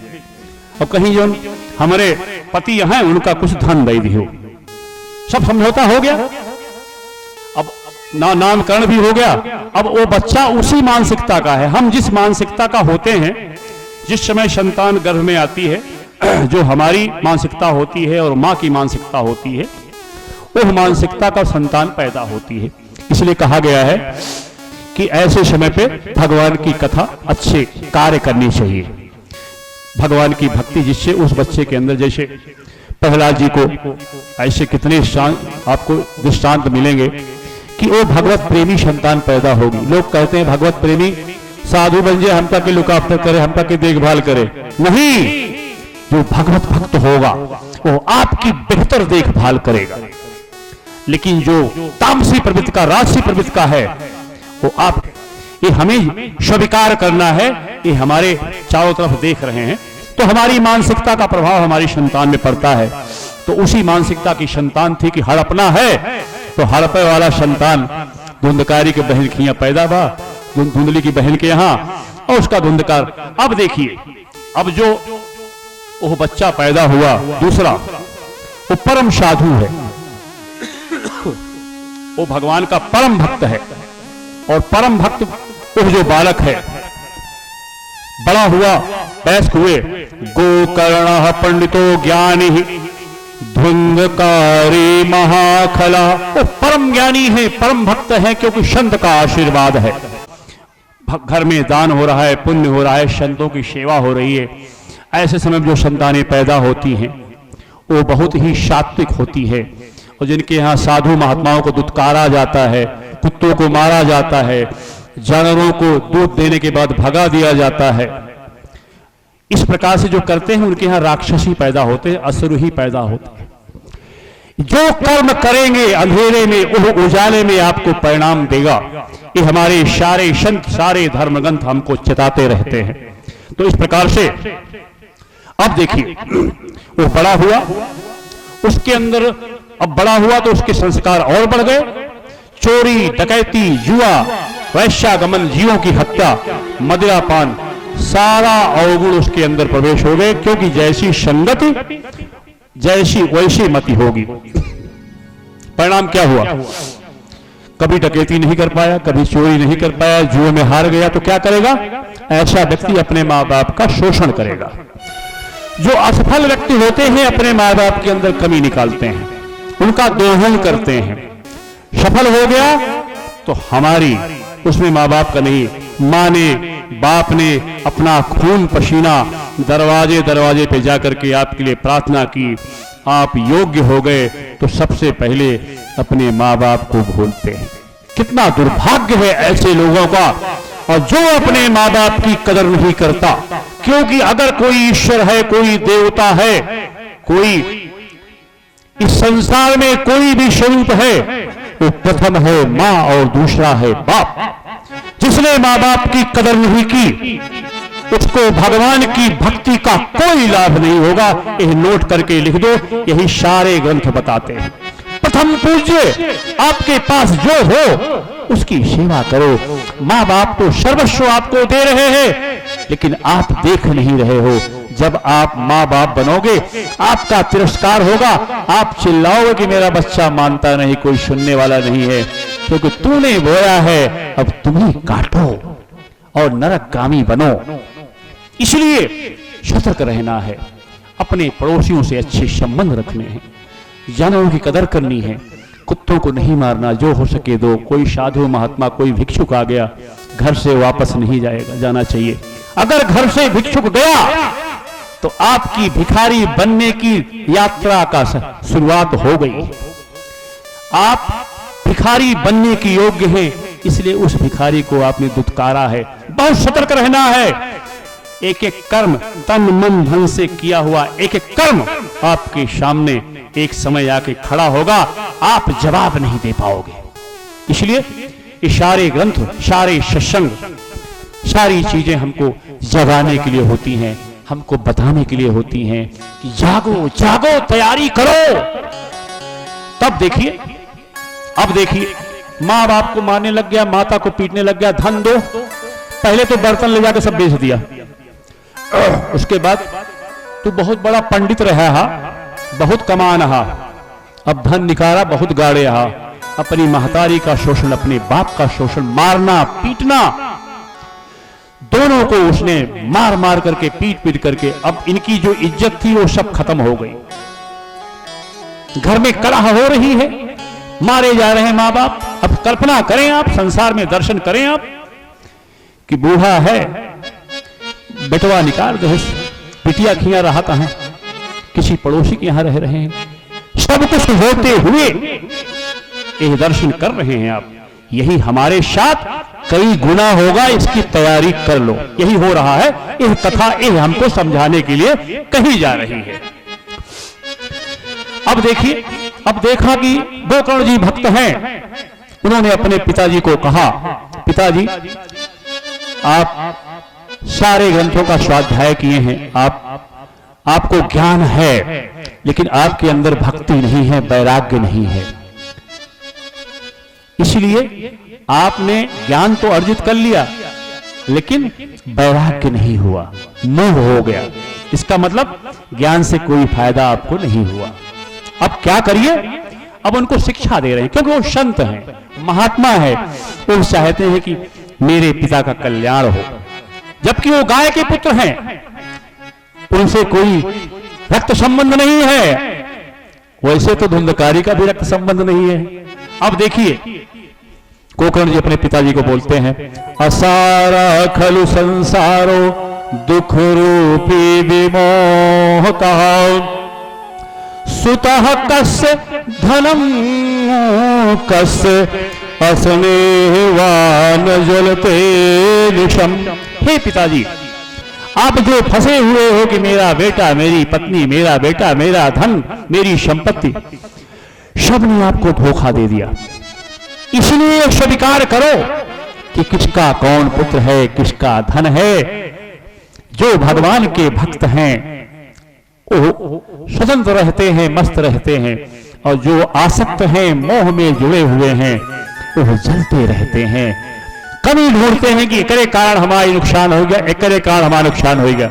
और कहीं जो हमारे पति यहां हैं उनका कुछ धन दे दियो। सब समझौता हो गया, अब नामकरण भी हो गया। अब वो बच्चा उसी मानसिकता का है। हम जिस मानसिकता का होते हैं, जिस समय संतान गर्भ में आती है, जो हमारी मानसिकता होती है और मां की मानसिकता होती है, वो मानसिकता का संतान पैदा होती है। इसलिए कहा गया है कि ऐसे समय पे भगवान की कथा, अच्छे कार्य करनी चाहिए, भगवान की भक्ति, जिससे उस बच्चे के अंदर, जैसे प्रहलाद जी को ऐसे कितने आपको दृष्टांत मिलेंगे कि वो भगवत प्रेमी संतान पैदा होगी। लोग कहते हैं भगवत प्रेमी साधु बन जाए, हम तक की लुक आफ्टर करे, हम तक की देखभाल करे। नहीं, जो भगवत भक्त होगा वो आपकी बेहतर देखभाल करेगा। लेकिन जो तामसी प्रवृत्ति का, राजसी प्रवृत्ति का है, वो आप, ये हमें स्वीकार करना है। ये हमारे चारों तरफ देख रहे हैं, तो हमारी मानसिकता का प्रभाव हमारी संतान में पड़ता है। तो उसी मानसिकता की संतान थी कि हड़पना है, तो हड़पे वाला संतान धुंधकारी के बहन की पैदा हुआ, धुंधली की बहन के यहां, और उसका धुंधकार। अब देखिए, अब जो वो बच्चा पैदा हुआ दूसरा, वो परम साधु है, वो भगवान का परम भक्त है। और परम भक्त वो जो बालक है, बड़ा हुआ, वयस्क हुए, गोकर्ण पंडितो ज्ञानी धुंधकारी महाखला। वो परम ज्ञानी है, परम भक्त है, क्योंकि संत का आशीर्वाद है। घर में दान हो रहा है, पुण्य हो रहा है, संतों की सेवा हो रही है। ऐसे समय जो संतानें पैदा होती हैं वो बहुत ही सात्विक होती है, और जिनके यहाँ साधु महात्माओं को दुत्कारा जाता है, कुत्तों को मारा जाता है, जानवरों को दूध देने के बाद भगा दिया जाता है, इस प्रकार से जो करते हैं उनके यहाँ राक्षस ही पैदा होते हैं, असुर ही पैदा होते हैं। जो कर्म करेंगे अंधेरे में, वो उजाले में आपको परिणाम देगा। ये हमारे सारे संत, सारे धर्मग्रंथ हमको चेताते रहते हैं। तो इस प्रकार से अब देखिए, वो बड़ा हुआ, उसके अंदर अब बड़ा हुआ तो उसके संस्कार और बढ़ गए। चोरी, डकैती, जुआ, वैश्यागमन, जीवों की हत्या, मदिरापान, सारा अवगुण उसके अंदर प्रवेश हो गए। क्योंकि जैसी संगति जैसी वैसी मति होगी। परिणाम क्या हुआ? कभी डकैती नहीं कर पाया, कभी चोरी नहीं कर पाया, जुए में हार गया, तो क्या करेगा? ऐसा व्यक्ति अपने माँ बाप का शोषण करेगा। जो असफल व्यक्ति होते हैं अपने माँ बाप के अंदर कमी निकालते हैं, उनका दोहन करते हैं। सफल हो गया तो हमारी उसमें माँ बाप का नहीं, माँ ने, बाप ने अपना खून पसीना दरवाजे दरवाजे पे जाकर के आपके लिए प्रार्थना की, आप योग्य हो गए, तो सबसे पहले अपने माँ बाप को भूलते हैं। कितना दुर्भाग्य है ऐसे लोगों का, और जो अपने माँ बाप की कदर नहीं करता। क्योंकि अगर कोई ईश्वर है, कोई देवता है, कोई इस संसार में कोई भी स्वरूप है, वो प्रथम है मां और दूसरा है बाप। जिसने मां बाप की कदर नहीं की, उसको भगवान की भक्ति का कोई लाभ नहीं होगा। यह नोट करके लिख दो, यही सारे ग्रंथ बताते हैं। प्रथम पूज्य आपके पास जो हो उसकी सेवा करो। मां बाप तो सर्वस्व आपको दे रहे हैं, लेकिन आप देख नहीं रहे हो। जब आप माँ बाप बनोगे, आपका तिरस्कार होगा, आप चिल्लाओगे कि मेरा बच्चा मानता नहीं, कोई सुनने वाला नहीं है, क्योंकि तूने बोया है, अब तुम ही काटो और नरकगामी बनो। इसलिए सतर्क रहना है, अपने पड़ोसियों से अच्छे संबंध रखने हैं, जानवरों की कदर करनी है, कुत्तों को नहीं मारना, जो हो सके दो। कोई साधु महात्मा, कोई भिक्षुक आ गया, घर से वापस नहीं जाना चाहिए। अगर घर से भिक्षुक गया तो आपकी भिखारी बनने की यात्रा का शुरुआत हो गई। आप भिखारी बनने के योग्य हैं, इसलिए उस भिखारी को आपने दुत्कारा है। बहुत सतर्क रहना है। एक एक कर्म तन मन धन से किया हुआ एक एक कर्म आपके सामने एक समय आके खड़ा होगा, आप जवाब नहीं दे पाओगे। इसलिए ये सारे ग्रंथ, सारे सत्संग, सारी चीजें हमको जगाने के लिए होती हैं, हमको बताने के लिए होती हैं कि जागो जागो, तैयारी करो। तब देखिए, अब देखिए, माँ बाप को मारने लग गया, माता को पीटने लग गया, धन दो। पहले तो बर्तन ले जाकर सब बेच दिया, उसके बाद तू बहुत बड़ा पंडित रहा हा, बहुत कमान हा, अब धन निकाला, बहुत गाड़े हा, अपनी महतारी का शोषण, अपने बाप का शोषण, मारना पीटना, दोनों को उसने मार मार करके, पीट पीट करके, अब इनकी जो इज्जत थी वो सब खत्म हो गई। घर में कलह हो रही है, मारे जा रहे हैं माँ बाप। अब कल्पना करें आप, संसार में दर्शन करें आप कि बूढ़ा है, बेटवा निकाल दो, पिटिया खिया रहा कहां, किसी पड़ोसी के यहां रह रहे हैं, सब कुछ होते हुए ये दर्शन कर रहे हैं आप। यही हमारे साथ कई गुना होगा, इसकी तैयारी कर लो। यही हो रहा है। यह कथा यह हमको समझाने के लिए कही जा रही है। अब देखिए, अब देखा कि गोकर्ण जी भक्त हैं, उन्होंने अपने पिताजी को कहा, पिताजी आप सारे ग्रंथों का स्वाध्याय किए हैं, आपको ज्ञान है, लेकिन आपके अंदर भक्ति नहीं है, वैराग्य नहीं है। इसलिए आपने ज्ञान तो अर्जित कर लिया, लेकिन वैराग्य नहीं हुआ, मोह हो गया। इसका मतलब ज्ञान से कोई फायदा आपको नहीं हुआ। अब क्या करिए? अब उनको शिक्षा दे रहे हैं, क्योंकि वो संत हैं, महात्मा है, वो चाहते हैं कि मेरे पिता का कल्याण हो। जबकि वो गाय के पुत्र हैं, उनसे कोई रक्त संबंध नहीं है, वैसे तो धुंधकारी का भी रक्त संबंध नहीं है। अब देखिए, गोकर्ण जी अपने पिताजी को बोलते हैं, असारा खलु संसारो दुख रूपी विमोह कहा, सुतः कस्य धनम कस्य अस्नेहवान जलते निशम। हे पिताजी, आप जो फंसे हुए हो कि मेरा बेटा, मेरी पत्नी, मेरा बेटा, मेरा धन, मेरी संपत्ति, सब ने आपको धोखा दे दिया। इसलिए स्वीकार करो कि किसका कौन पुत्र है, किसका धन है। जो भगवान के भक्त हैं वो स्वतंत्र रहते हैं, मस्त रहते हैं, और जो आसक्त हैं, मोह में जुड़े हुए हैं, वो जलते रहते हैं। कभी ढूंढते हैं कि एकरे कारण हमारा नुकसान हो गया, एकरे कारण हमारा नुकसान हो गया।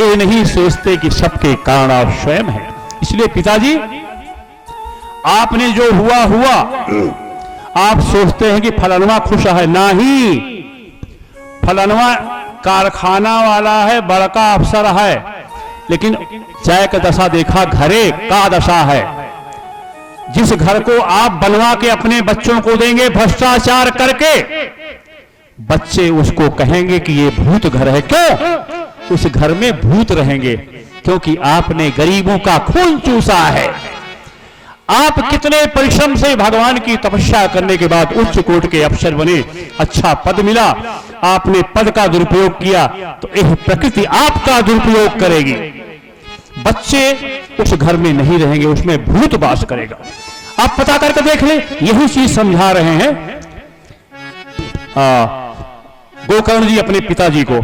ये नहीं सोचते कि सबके कारण आप स्वयं हैं। इसलिए पिताजी, आपने जो हुआ हुआ, आप सोचते हैं कि फलानवा खुश है, नहीं, फलानवा कारखाना वाला है, बड़का अफसर है, लेकिन चाय का दशा देखा, घरे का दशा है। जिस घर को आप बनवा के अपने बच्चों को देंगे भ्रष्टाचार करके, बच्चे उसको कहेंगे कि ये भूत घर है। क्यों? उस घर में भूत रहेंगे, क्योंकि आपने गरीबों का खून चूसा है। आप कितने परिश्रम से भगवान की तपस्या करने के बाद उच्च कोटि के अफसर बने, अच्छा पद मिला, आपने पद का दुरुपयोग किया, तो यह प्रकृति आपका दुरुपयोग करेगी। बच्चे उस घर में नहीं रहेंगे, उसमें भूत वास करेगा। आप पता करके देख ले, यही चीज समझा रहे हैं गोकर्ण जी अपने पिताजी को।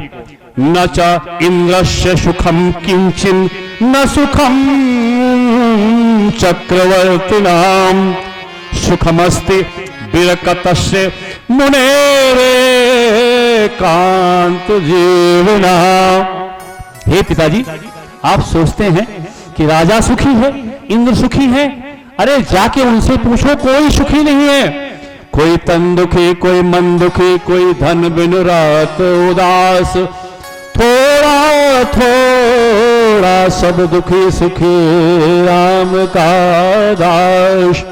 न च इंद्रस्य सुखम किंचिन न सुखम चक्रवर्तिनाम सुखमस्ति बिरकतस्य मुनेरे कांत जीवना। हे पिताजी, आप सोचते हैं कि राजा सुखी है, इंद्र सुखी है। अरे जाके उनसे पूछो, कोई सुखी नहीं है। कोई तन दुखी, कोई मन दुखी, कोई धन बिन रात उदास, थोड़ा थोड़ा सब दुखी सुखी राम का दास।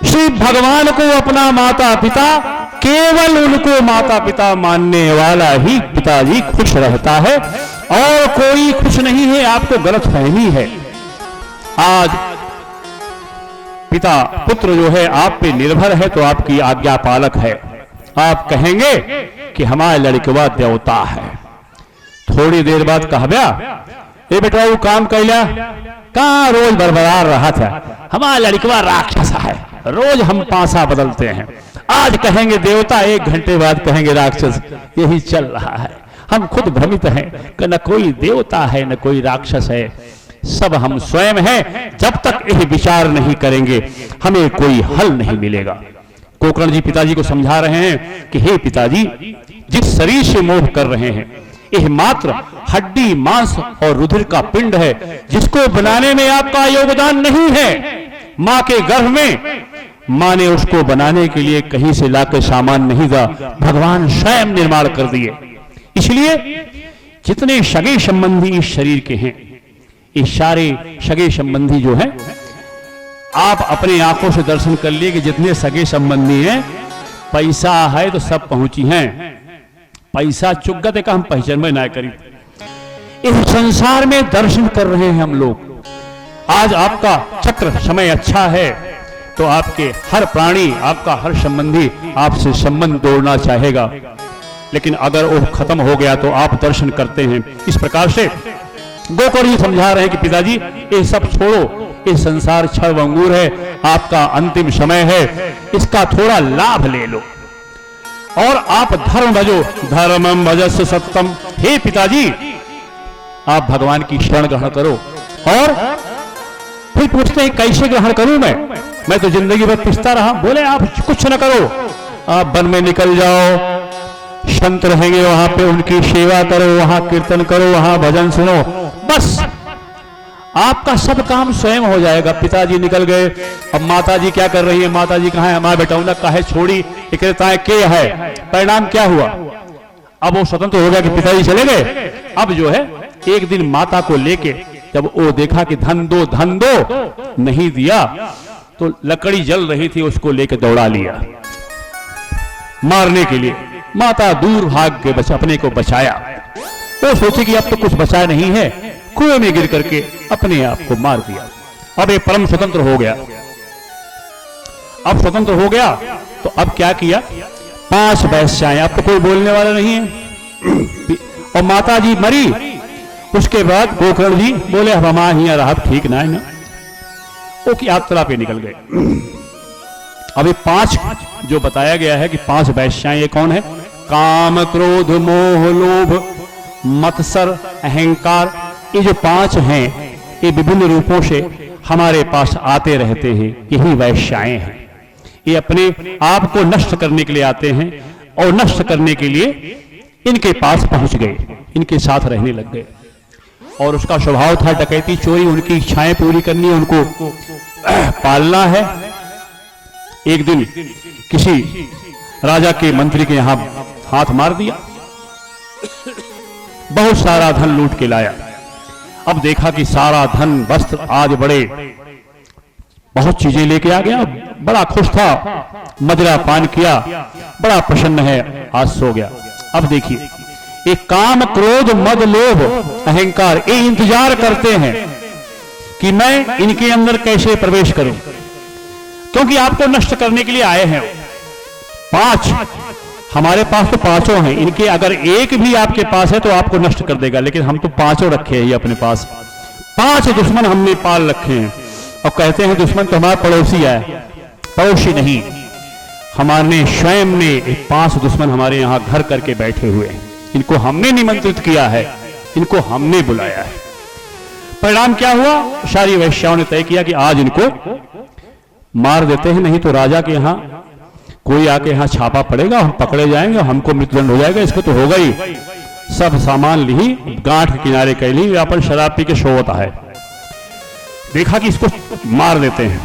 श्री भगवान को अपना माता पिता, केवल उनको माता पिता मानने वाला ही पिताजी खुश रहता है। और कोई कुछ नहीं है, आपको गलतफहमी है। आज पिता पुत्र जो है आप पे निर्भर है तो आपकी आज्ञा पालक है। आप कहेंगे कि हमारा लड़कवा देवता है, थोड़ी देर बाद कहब्या ए बेटा वो काम कैला, कहां रोज बरबरार रहा था, हमारा लड़कवा राक्षस है, रोज हम पासा बदलते हैं। आज कहेंगे देवता, 1 घंटे बाद कहेंगे राक्षस। यही चल रहा है। हम खुद भ्रमित हैं कि न कोई देवता है न कोई राक्षस है, सब हम स्वयं हैं। जब तक यह विचार नहीं करेंगे हमें कोई हल नहीं मिलेगा। गोकर्ण जी पिताजी को समझा रहे हैं कि हे पिताजी, जिस शरीर से मोह कर रहे हैं यह मात्र हड्डी मांस और रुधिर का पिंड है, जिसको बनाने में आपका योगदान नहीं है। मां के गर्भ में मां ने उसको बनाने के लिए कहीं से लाकर सामान नहीं था, भगवान स्वयं निर्माण कर दिए। इसलिए जितने सगे संबंधी इस शरीर के हैं, ये सारे सगे संबंधी जो हैं, आप अपने आंखों से दर्शन कर लिए कि जितने सगे संबंधी हैं, पैसा है तो सब पहुंची हैं। पैसा चुगत का हम पहचान में ना करी। इस संसार में दर्शन कर रहे हैं हम लोग। आज आपका चक्र समय अच्छा है तो आपके हर प्राणी, आपका हर संबंधी आपसे संबंध तोड़ना चाहेगा, लेकिन अगर वो खत्म हो गया तो आप दर्शन करते हैं। इस प्रकार से गोकर्ण जी समझा रहे हैं कि पिताजी ये सब छोड़ो, ये संसार छल अंगूर है, आपका अंतिम समय है, इसका थोड़ा लाभ ले लो और आप धर्म भजो, धर्मम भजस्य सत्यम। हे पिताजी, आप भगवान की शरण ग्रहण करो। और फिर पूछते हैं कैसे ग्रहण करूं मैं तो जिंदगी भर पिसता रहा। बोले आप कुछ न करो, आप वन में निकल जाओ, संत रहेंगे वहां पे, उनकी सेवा करो, वहां कीर्तन करो, वहां भजन सुनो, बस आपका सब काम स्वयं हो जाएगा। पिताजी निकल गए। अब माताजी क्या कर रही है? माताजी कहां है? हमारा बेटा उन्हें काहे छोड़ी, इकता के है। परिणाम क्या हुआ? अब वो स्वतंत्र हो गया कि पिताजी चले गए। अब जो है एक दिन माता को लेके जब वो देखा कि धन दो नहीं दिया, तो लकड़ी जल रही थी, उसको लेके दौड़ा लिया मारने के लिए। माता दूर भाग के अपने को बचाया। वो सोचे कि अब तो कुछ बचा नहीं है, कुएं में गिर करके अपने आप को मार दिया। अब ये परम स्वतंत्र हो गया। अब स्वतंत्र हो गया तो अब क्या किया? 5 वैश्याएं, अब तो कोई बोलने वाला नहीं है। और माता जी मरी। उसके बाद गोकर्ण जी बोले अब हम ही रहा, ठीक ना है ना, वो की यात्रा पे निकल गए। अब ये 5 जो बताया गया है कि 5 वैश्याएं, ये कौन है? काम, क्रोध, मोह, लोभ, मत्सर, अहंकार, ये जो 5 हैं ये विभिन्न रूपों से हमारे पास आते रहते हैं। यही वैश्याएं हैं। ये अपने आप को नष्ट करने के लिए आते हैं और नष्ट करने के लिए इनके पास पहुंच गए, इनके साथ रहने लग गए। और उसका स्वभाव था डकैती, चोरी, उनकी इच्छाएं पूरी करनी, उनको पालना है। एक दिन किसी राजा के मंत्री के यहां हाथ मार दिया, बहुत सारा धन लूट के लाया। अब देखा कि सारा धन, वस्त्र आदि बड़े बहुत चीजें लेके आ गया। बड़ा खुश था, मदिरा पान किया, बड़ा प्रसन्न है, आज सो गया। अब देखिए ये काम, क्रोध, मद, लोभ, अहंकार, ये इंतजार करते हैं कि मैं इनके अंदर कैसे प्रवेश करूं, क्योंकि आपको नष्ट करने के लिए आए हैं। 5 हमारे पास तो 5 हैं, इनके अगर एक भी आपके पास है तो आपको नष्ट कर देगा, लेकिन हम तो 5 रखे हैं अपने पास। 5 दुश्मन हमने पाल रखे हैं और कहते हैं दुश्मन तो हमारा पड़ोसी है। पड़ोसी नहीं, हमारे स्वयं ने 5 दुश्मन हमारे यहां घर करके बैठे हुए हैं। इनको हमने निमंत्रित किया है, इनको हमने बुलाया है। परिणाम क्या हुआ? सारी वैश्याओं ने तय किया कि आज इनको मार देते हैं, नहीं तो राजा के यहां कोई आके यहां छापा पड़ेगा, हम पकड़े जाएंगे, हमको मृत्युदंड हो जाएगा। इसको तो होगा ही। सब सामान ली, गांठ के किनारे कह ली, अपन शराब पी के सो होता है। देखा कि इसको मार देते हैं।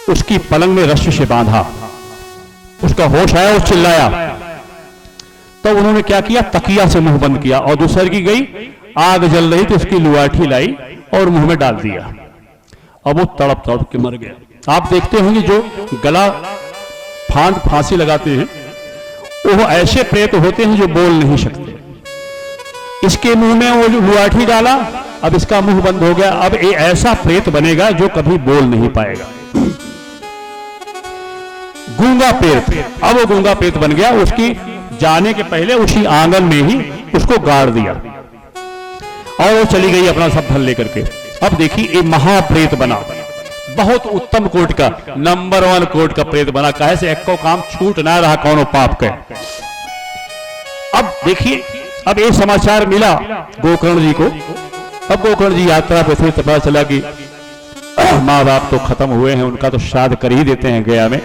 उसकी पलंग में रस्सी से बांधा, उसका होश आया, वो चिल्लाया। तो उन्होंने क्या किया? तकिया से मुंह बंद किया और दूसर की गई, आग जल रही थी, उसकी लुआठी लाई और मुंह में डाल दिया। अब वो तड़प तड़प के मर गया। आप देखते होंगे जो गला फांसी लगाते हैं वो ऐसे प्रेत होते हैं जो बोल नहीं सकते। इसके मुंह में वो लुआठी डाला, अब इसका मुंह बंद हो गया। अब ये ऐसा प्रेत बनेगा जो कभी बोल नहीं पाएगा, गूंगा प्रेत। अब वो गूंगा प्रेत बन गया। उसकी जाने के पहले उसी आंगन में ही उसको गाड़ दिया और वो चली गई अपना सब धन लेकर के। अब देखिए ये महाप्रेत बना, बहुत उत्तम कोट का, नंबर 1 कोट का प्रेत बना। कहे से एक को काम छूट ना रहा कौनो पाप के। अब देखिए, अब ये समाचार मिला गोकर्ण जी को। अब गोकर्ण जी यात्रा पे थे, पता चला कि माँ बाप तो खत्म हुए हैं, उनका तो श्राद्ध कर ही देते हैं गया में।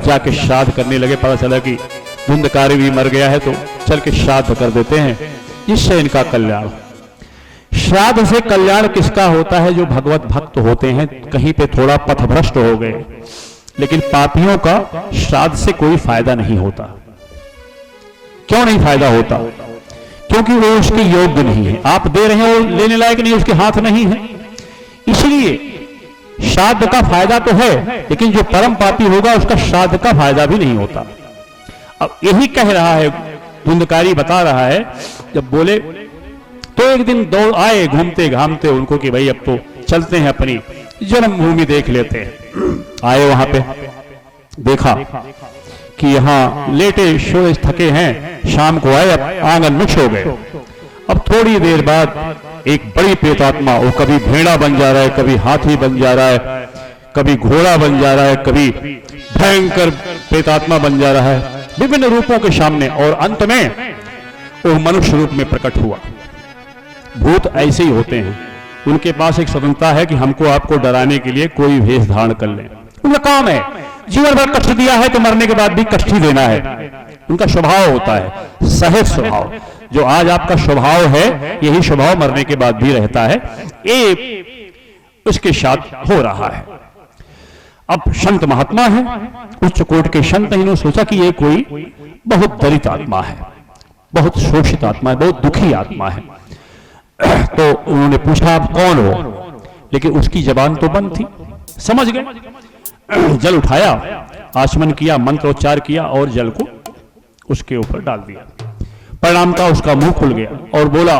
जाके श्राद्ध करने लगे, पता चला कि धुंधकारी भी मर गया है, तो चल के श्राद्ध कर देते हैं जिससे इनका कल्याण। श्राद्ध से कल्याण किसका होता है? जो भगवत भक्त होते हैं। कहीं पे थोड़ा पथभ्रष्ट हो गए, लेकिन पापियों का श्राद्ध से कोई फायदा नहीं होता। क्यों नहीं फायदा होता? क्योंकि वो उसके योग्य नहीं है। आप दे रहे हैं, वो लेने लायक नहीं, उसके हाथ नहीं है। इसलिए श्राद्ध का फायदा तो है, लेकिन जो परम पापी होगा उसका श्राद्ध का फायदा भी नहीं होता। अब यही कह रहा है धुंधकारी, बता रहा है। जब बोले तो एक दिन दौड़ आए घूमते घामते उनको कि भाई अब तो चलते हैं, अपनी जन्मभूमि देख लेते हैं। आए वहां पे, देखा कि यहाँ लेटे सोए थके हैं, शाम को आए, अब आंगन में सो गए। अब थोड़ी देर बाद एक बड़ी प्रेतात्मा, वो कभी भेड़ा बन जा रहा है, कभी हाथी बन जा रहा है, कभी घोड़ा बन जा रहा है, कभी भयंकर प्रेतात्मा बन जा रहा है, विभिन्न रूपों के सामने, और अंत में वो मनुष्य रूप में प्रकट हुआ। भूत ऐसे ही होते हैं, उनके पास एक स्वतंत्रता है कि हमको आपको डराने के लिए कोई भेष धारण कर लें। उनका काम है, जीवन भर कष्ट दिया है तो मरने के बाद भी कष्ट ही देना है। उनका स्वभाव होता है सहज स्वभाव। जो आज आपका स्वभाव है, यही स्वभाव मरने के बाद भी रहता है। ये उसके साथ हो रहा है। अब संत महात्मा है, उच्च कोटि के संत, इन्होंने सोचा कि ये कोई बहुत दलित आत्मा है, बहुत शोषित आत्मा है, बहुत दुखी आत्मा है। तो उन्होंने पूछा आप कौन हो? लेकिन उसकी जबान तो बंद थी। समझ गए, जल उठाया, आचमन किया, मंत्रोच्चार किया और जल को उसके ऊपर डाल दिया। परिणाम का उसका मुंह खुल गया और बोला,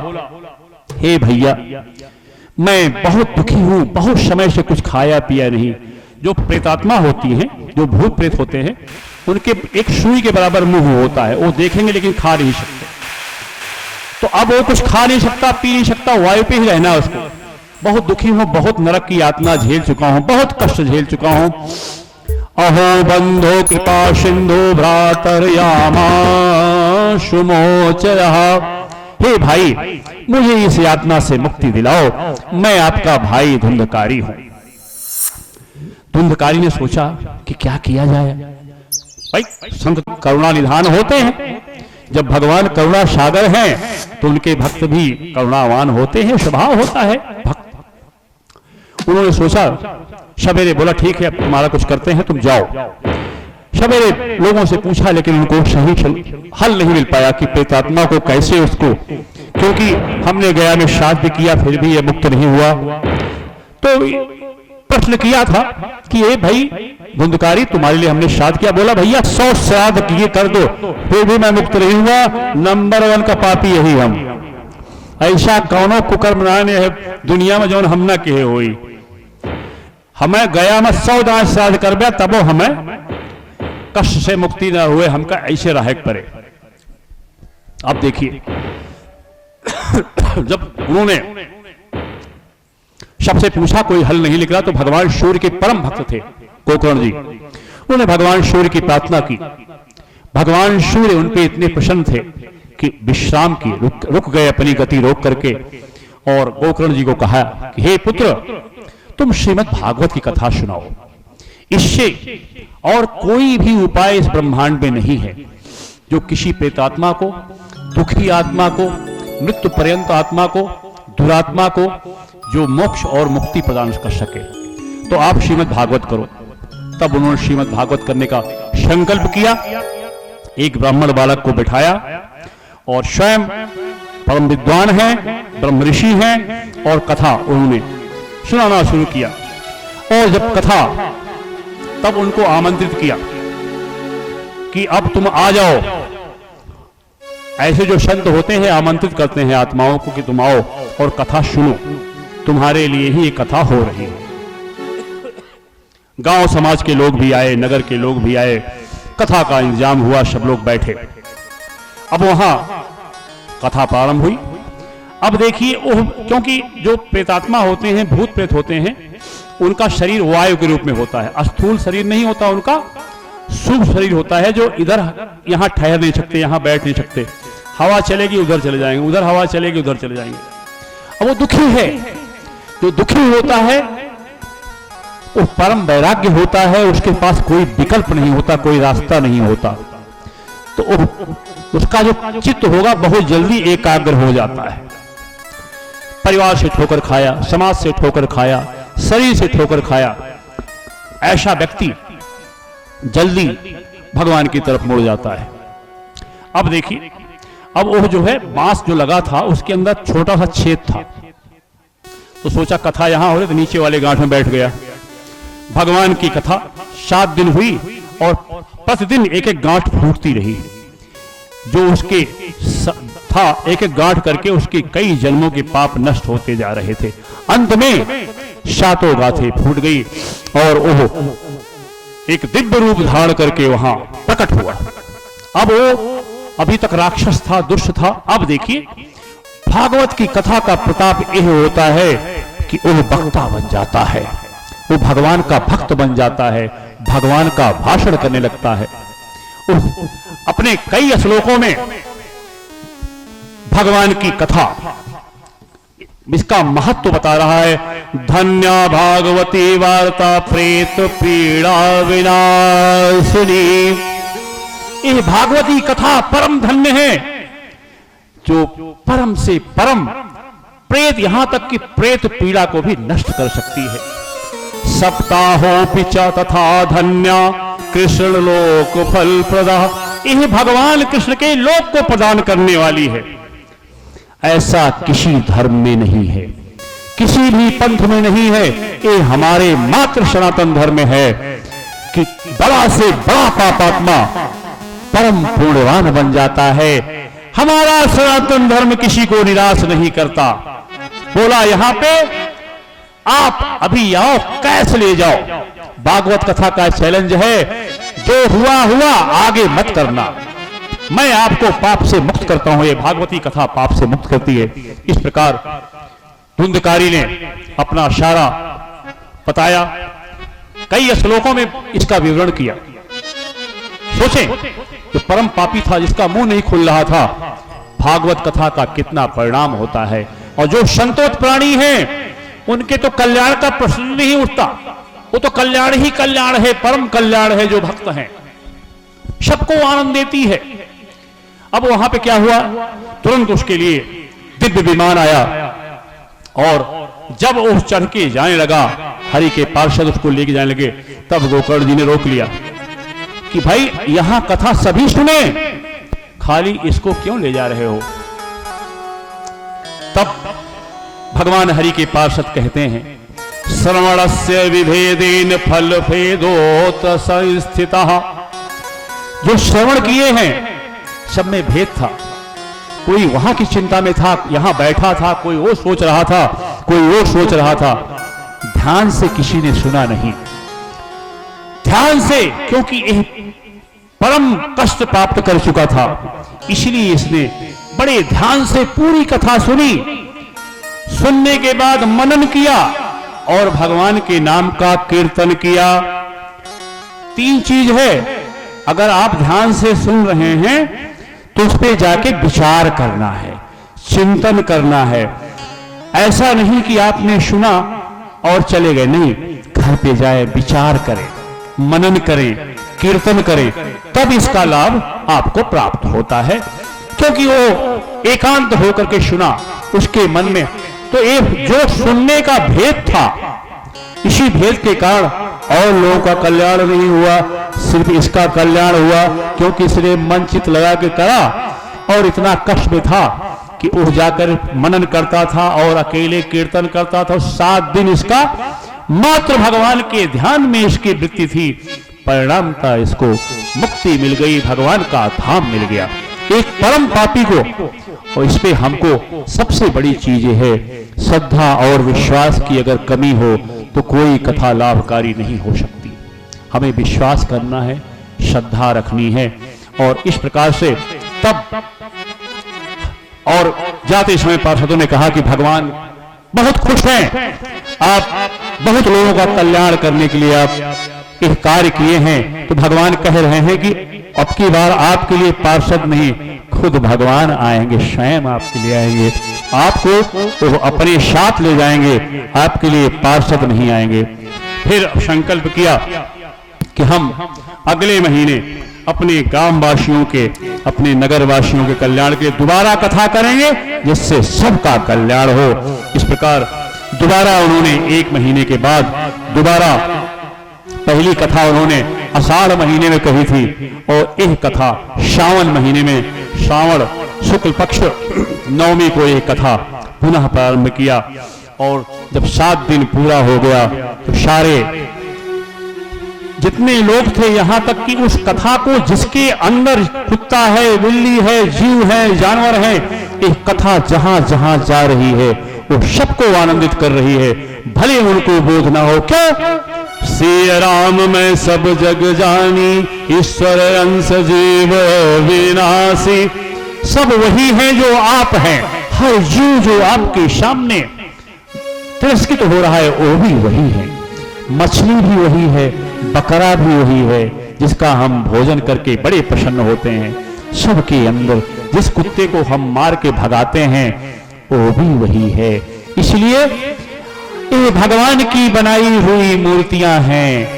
हे भैया, मैं बहुत दुखी हूं, बहुत समय से कुछ खाया पिया नहीं। जो प्रेतात्मा होती हैं, जो भूत प्रेत होते हैं, उनके एक सुई के बराबर मुंह होता है, वो देखेंगे लेकिन खा नहीं सकते। तो अब वो कुछ खा नहीं सकता, पी नहीं सकता, वायु पे ही रहना उसको। बहुत दुखी हूं, बहुत नरक की यातना झेल चुका हूं, बहुत कष्ट झेल चुका हूं। अहो बंधो कृपा सिंधु भ्रातर्यामा सुमोचरः। हे भाई, मुझे इस यातना से मुक्ति दिलाओ, मैं आपका भाई धुंधकारी हूं। धुंधकारी ने सोचा कि क्या किया जाए। भाई संत करुणा निधान होते हैं, जब भगवान करुणा सागर हैं तो उनके भक्त भी करुणावान होते हैं, स्वभाव होता है भक्त। उन्होंने सोचा, सवेरे बोला ठीक है अब तुम्हारा कुछ करते हैं, तुम जाओ। सवेरे लोगों से पूछा, लेकिन उनको सही हल नहीं मिल पाया कि प्रेतात्मा को कैसे उसको, क्योंकि हमने गया में श्राद्ध किया फिर भी ये मुक्त नहीं हुआ। तो प्रश्न किया था कि ये भाई धुंधकारी, तुम्हारे लिए हमने श्राद्ध किया। बोला भैया 100 श्राद्ध किए कर दो, फिर भी मैं मुक्त नहीं हुआ। नंबर 1 का पापी यही हम। ऐसा कौनो कुकर्म बनाने है दुनिया में जो हम ना कहे होई। हमें गया में 100 दान श्राद्ध कर दिया, तब हमें कष्ट से मुक्ति ना हुए, हमका ऐसे रहे पड़े। अब देखिए, जब उन्होंने सबसे पूछा, कोई हल नहीं निकला, तो भगवान सूर्य के परम भक्त थे गोकर्ण जी। उन्होंने भगवान सूर्य की प्रार्थना की। भगवान सूर्य उन पे इतने प्रसन्न थे कि विश्राम की, रुक गए अपनी गति रोक करके, और गोकर्ण जी को कहा कि हे पुत्र, तुम श्रीमद् भागवत की कथा सुनाओ। इससे और कोई भी उपाय इस ब्रह्मांड में नहीं है जो किसी प्रेतात्मा को, दुखी आत्मा को, मृत्यु पर्यंत आत्मा को, दुरात्मा को जो मोक्ष और मुक्ति प्रदान कर सके। तो आप श्रीमद् भागवत करो। तब उन्होंने श्रीमद् भागवत करने का संकल्प किया। एक ब्राह्मण बालक को बिठाया और स्वयं परम विद्वान हैं, ब्रह्म ऋषि हैं, और कथा उन्होंने सुनाना शुरू किया। और जब कथा, तब उनको आमंत्रित किया कि अब तुम आ जाओ। ऐसे जो संत होते हैं आमंत्रित करते हैं आत्माओं को कि तुम आओ और कथा सुनो, तुम्हारे लिए ही ये कथा हो रही है। गांव समाज के लोग भी आए, नगर के लोग भी आए, कथा का इंतजाम हुआ, सब लोग बैठे। अब वहां कथा प्रारंभ हुई। अब देखिए, क्योंकि जो प्रेतात्मा होते हैं, भूत प्रेत होते हैं, उनका शरीर वायु के रूप में होता है, स्थूल शरीर नहीं होता, उनका सूक्ष्म शरीर होता है, जो इधर यहां ठहर नहीं सकते, यहां बैठ नहीं सकते। हवा चलेगी उधर चले जाएंगे, उधर हवा चलेगी उधर चले जाएंगे। अब वो दुखी है, जो दुखी होता है वो परम वैराग्य होता है, उसके पास कोई विकल्प नहीं होता, कोई रास्ता नहीं होता, तो उसका जो चित्त होगा बहुत जल्दी एकाग्र हो जाता है। परिवार से ठोकर खाया, समाज से ठोकर खाया, शरीर से ठोकर खाया, ऐसा व्यक्ति जल्दी भगवान की तरफ मुड़ जाता है। अब देखिए, अब वो जो है बांस जो लगा था उसके अंदर छोटा सा छेद था, तो सोचा कथा यहां हो रही, तो नीचे वाले गांठ में बैठ गया। भगवान की कथा 7 दिन हुई और प्रतिदिन एक एक गांठ फूटती रही, जो उसके था एक एक गांठ करके उसके कई जन्मों के पाप नष्ट होते जा रहे थे। अंत में 7 गांठें फूट गई और वो एक दिव्य रूप धारण करके वहां प्रकट हुआ। अब वो अभी तक राक्षस था, दुष्ट था। अब देखिए, भागवत की कथा का प्रताप यह होता है कि वो वक्ता बन जाता है, वो भगवान का भक्त बन जाता है, भगवान का भाषण करने लगता है। अपने कई श्लोकों में भगवान की कथा, इसका महत्व बता रहा है। धन्या भागवती वार्ता प्रेत पीड़ा विनाशिनी। यह भागवती कथा परम धन्य है, जो परम से परम प्रेत, यहां तक कि प्रेत पीड़ा को भी नष्ट कर सकती है। सप्ताहोऽपि च तथा धन्या कृष्ण लोक फल प्रदा। यह भगवान कृष्ण के लोक को प्रदान करने वाली है। ऐसा किसी धर्म में नहीं है, किसी भी पंथ में नहीं है। ये हमारे मात्र सनातन धर्म में है कि बड़ा से बड़ा पापात्मा परम पुण्यवान बन जाता है। हमारा सनातन धर्म किसी को निराश नहीं करता। बोला यहां पे आप अभी आओ, कैसे ले जाओ। भागवत कथा का चैलेंज है, जो हुआ हुआ, आगे मत करना। मैं आपको पाप से मुक्त करता हूं। ये भागवती कथा पाप से मुक्त करती है। इस प्रकार धुंधकारी ने अपना सारा बताया, कई श्लोकों में इसका विवरण किया। सोचें, जो परम पापी था, जिसका मुंह नहीं खुल रहा था, भागवत कथा का कितना परिणाम होता है। और जो संतोष प्राणी हैं, उनके तो कल्याण का प्रश्न नहीं उठता। वो तो कल्याण ही कल्याण है, परम कल्याण है। जो भक्त हैं, सबको आनंद देती है। अब वहां पे क्या हुआ, तुरंत उसके लिए दिव्य विमान आया, और जब वो चढ़ के जाने लगा, हरि के पार्षद उसको लेके जाने लगे, तब गोकर्ण जी ने रोक लिया कि भाई यहां कथा सभी सुने, खाली इसको क्यों ले जा रहे हो। तब भगवान हरि के पार्षद कहते हैं, श्रवणस्य विभेदेन फल भेदोत संस्थितः। जो श्रवण किए हैं सब में भेद था। कोई वहां की चिंता में था, यहां बैठा था, कोई वो सोच रहा था, कोई वो सोच रहा था। ध्यान से किसी ने सुना नहीं, ध्यान से, क्योंकि यह परम कष्ट प्राप्त कर चुका था, इसलिए इसने बड़े ध्यान से पूरी कथा सुनी। सुनने के बाद मनन किया और भगवान के नाम का कीर्तन किया। 3 चीज है, अगर आप ध्यान से सुन रहे हैं तो उस पर जाके विचार करना है, चिंतन करना है। ऐसा नहीं कि आपने सुना और चले गए, नहीं, घर पे जाए, विचार करें, मनन करें, कीर्तन करें, तब इसका लाभ आपको प्राप्त होता है। क्योंकि वो एकांत होकर के सुना, उसके मन में तो एक जो सुनने का भेद था, इसी भेद के कारण और लोगों का कल्याण नहीं हुआ, सिर्फ इसका कल्याण हुआ, क्योंकि इसने मन चित लगा के करा और इतना कष्ट में था कि वो जाकर मनन करता था और अकेले कीर्तन करता था। 7 दिन इसका मात्र भगवान के ध्यान में इसकी वृत्ति थी। परिणाम था इसको मुक्ति मिल गई, भगवान का धाम मिल गया। एक परम पापी को। और इस पे हमको सबसे बड़ी चीज है श्रद्धा और विश्वास की अगर कमी हो तो कोई कथा लाभकारी नहीं हो सकती। हमें विश्वास करना है, श्रद्धा रखनी है और इस प्रकार से तब। और जाते समय पार्षदों ने कहा कि भगवान बहुत खुश हैं, आप बहुत लोगों का कल्याण करने के लिए आप एक कार्य किए हैं। तो भगवान कह रहे हैं कि अब की बार आपके लिए पार्षद नहीं, खुद भगवान आएंगे, स्वयं आपके लिए आएंगे, आपको वो अपने साथ ले जाएंगे, आपके लिए पार्षद नहीं आएंगे। फिर संकल्प किया कि हम अगले महीने अपने गांव वासियों के, अपने नगर वासियों के कल्याण के दोबारा कथा करेंगे जिससे सबका कल्याण हो। इस प्रकार दोबारा उन्होंने 1 महीने के बाद दोबारा पहली कथा उन्होंने आषाढ़ महीने में कही थी और यह कथा श्रावण महीने में, श्रावण शुक्ल पक्ष नवमी को यह कथा पुनः प्रारंभ किया। और जब 7 दिन पूरा हो गया तो सारे जितने लोग थे, यहां तक कि उस कथा को जिसके अंदर कुत्ता है, बिल्ली है, जीव है, जानवर है, एक कथा जहां जहां जा रही है वो सबको आनंदित कर रही है, भले उनको बोध ना हो। क्यों? श्री राम में सब जग जानी, ईश्वर अंश जीव विनाशी। सब वही है जो आप हैं, हर जीव जो आपके सामने तिरस्कृत हो रहा है वो भी वही है, मछली भी वही है, बकरा भी वही है जिसका हम भोजन करके बड़े प्रसन्न होते हैं। सबके अंदर जिस कुत्ते को हम मार के भगाते हैं वो भी वही है। इसलिए ये भगवान की बनाई हुई मूर्तियां हैं,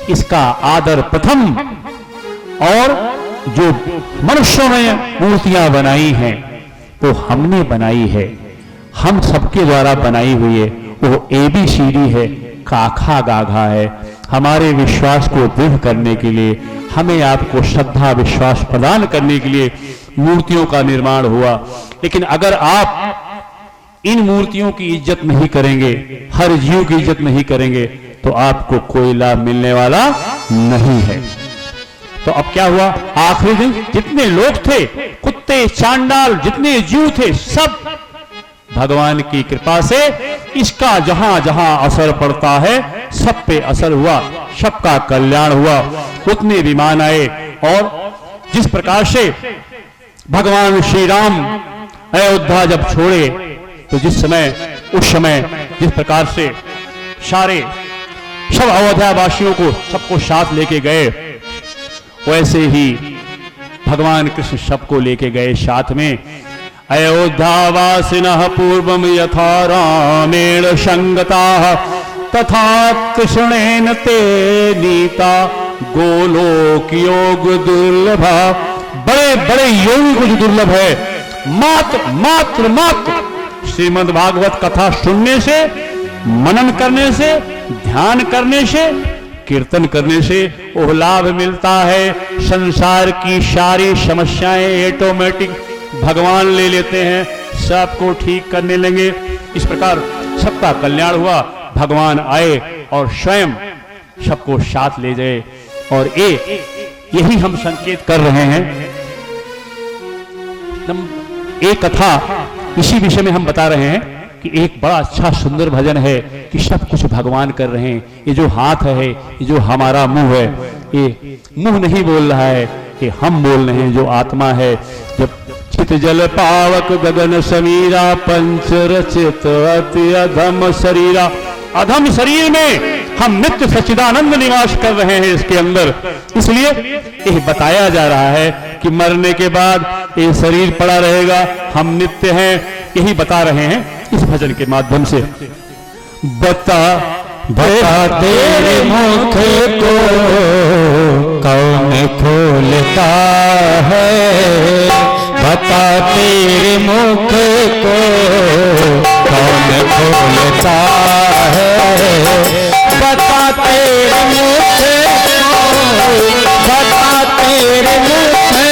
इसका आदर प्रथम। और जो मनुष्यों ने मूर्तियां बनाई हैं वो हमने बनाई है, हम सबके द्वारा बनाई हुई है। वो ABCD है, काखा गाघा है। हमारे विश्वास को दृढ़ करने के लिए, हमें आपको श्रद्धा विश्वास प्रदान करने के लिए मूर्तियों का निर्माण हुआ। लेकिन अगर आप इन मूर्तियों की इज्जत नहीं करेंगे, हर जीव की इज्जत नहीं करेंगे तो आपको कोई लाभ मिलने वाला नहीं है। तो अब क्या हुआ? आखिरी दिन जितने लोग थे, कुत्ते, चांडाल, जितने जीव थे, सब भगवान की कृपा से इसका जहां जहां असर पड़ता है सब पे असर हुआ, सबका कल्याण हुआ। उतने विमान आए और जिस प्रकार से भगवान श्री राम अयोध्या जब छोड़े तो उस समय जिस प्रकार से सारे सब अयोध्या वासियों को सबको साथ लेके गए, वैसे ही भगवान कृष्ण सबको लेके गए साथ में। अयोध्यावासिनः पूर्वम यथा रामेण संगताः तथा कृष्णेन ते नीता गोलोक योग दुर्लभा। बड़े बड़े योगी को जो दुर्लभ है, मात्र श्रीमद् भागवत कथा सुनने से, मनन करने से, ध्यान करने से, कीर्तन करने से वो लाभ मिलता है। संसार की सारी समस्याएं ऑटोमेटिक भगवान ले लेते हैं, सबको ठीक करने लगे। इस प्रकार सबका कल्याण हुआ, भगवान आए और स्वयं सबको साथ ले गए। और यही हम संकेत कर रहे हैं। एक कथा इसी विषय में हम बता रहे हैं कि एक बड़ा अच्छा सुंदर भजन है कि सब कुछ भगवान कर रहे हैं। ये जो हाथ है, ये जो हमारा मुंह है, ये मुंह नहीं बोल रहा है, ये हम बोल रहे हैं जो आत्मा है। जब चित जल पावक गगन समीरा पंच रचित अति अधम शरीरा, अधम शरीर में हम नित्य सच्चिदानंद निवास कर रहे हैं इसके अंदर। इसलिए यह बताया जा रहा है कि मरने के बाद ये शरीर पड़ा रहेगा, हम नित्य हैं, यही बता रहे हैं इस भजन के माध्यम से। बता तेरे मुख को कौन खोलता है, बता तेरे मुख को कौन खोलता है, बता तेरे मुख को, बता तेरे मुख को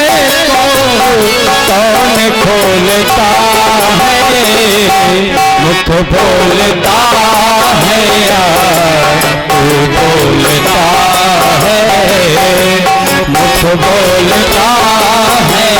कौन खोलता है, मुख बोलता है यार तू बोलता है, मुख बोलता है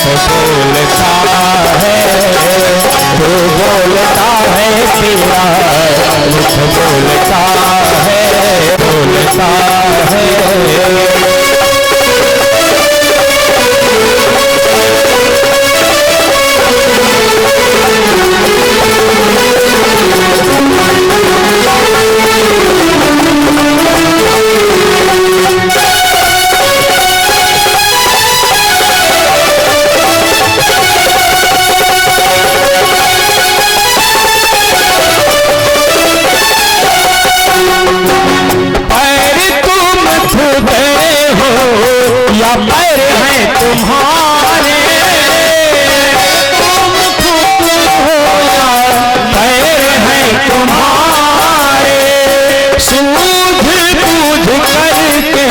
बोलता है, तू बोलता है तेरा मुख बोलता है, बोलता है। या पैर हैं तुम्हारे, तुम खुद हो या पैर हैं तुम्हारे, सूझ बूझ करके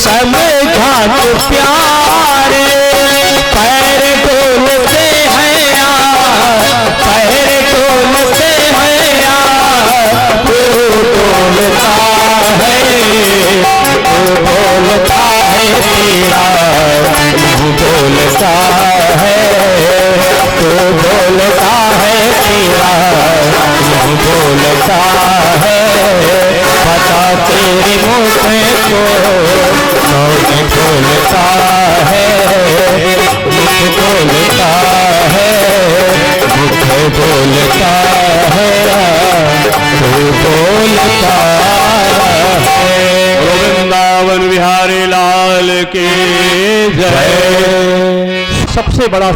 समझा तो प्यारे, पैर डोलते हैं यार, पैर डोलते हैं यार, तू डोलता है, तू बोलता है तेरा मुँह बोलता है, तू बोलता है तेरा मुँह बोलता है, पता तेरे मुँह को कौन बोलता है, मुख बोलता है, मुख बोलता है, तू बोलता है। वृंदावन बिहारी लाल की जय। सबसे बड़ा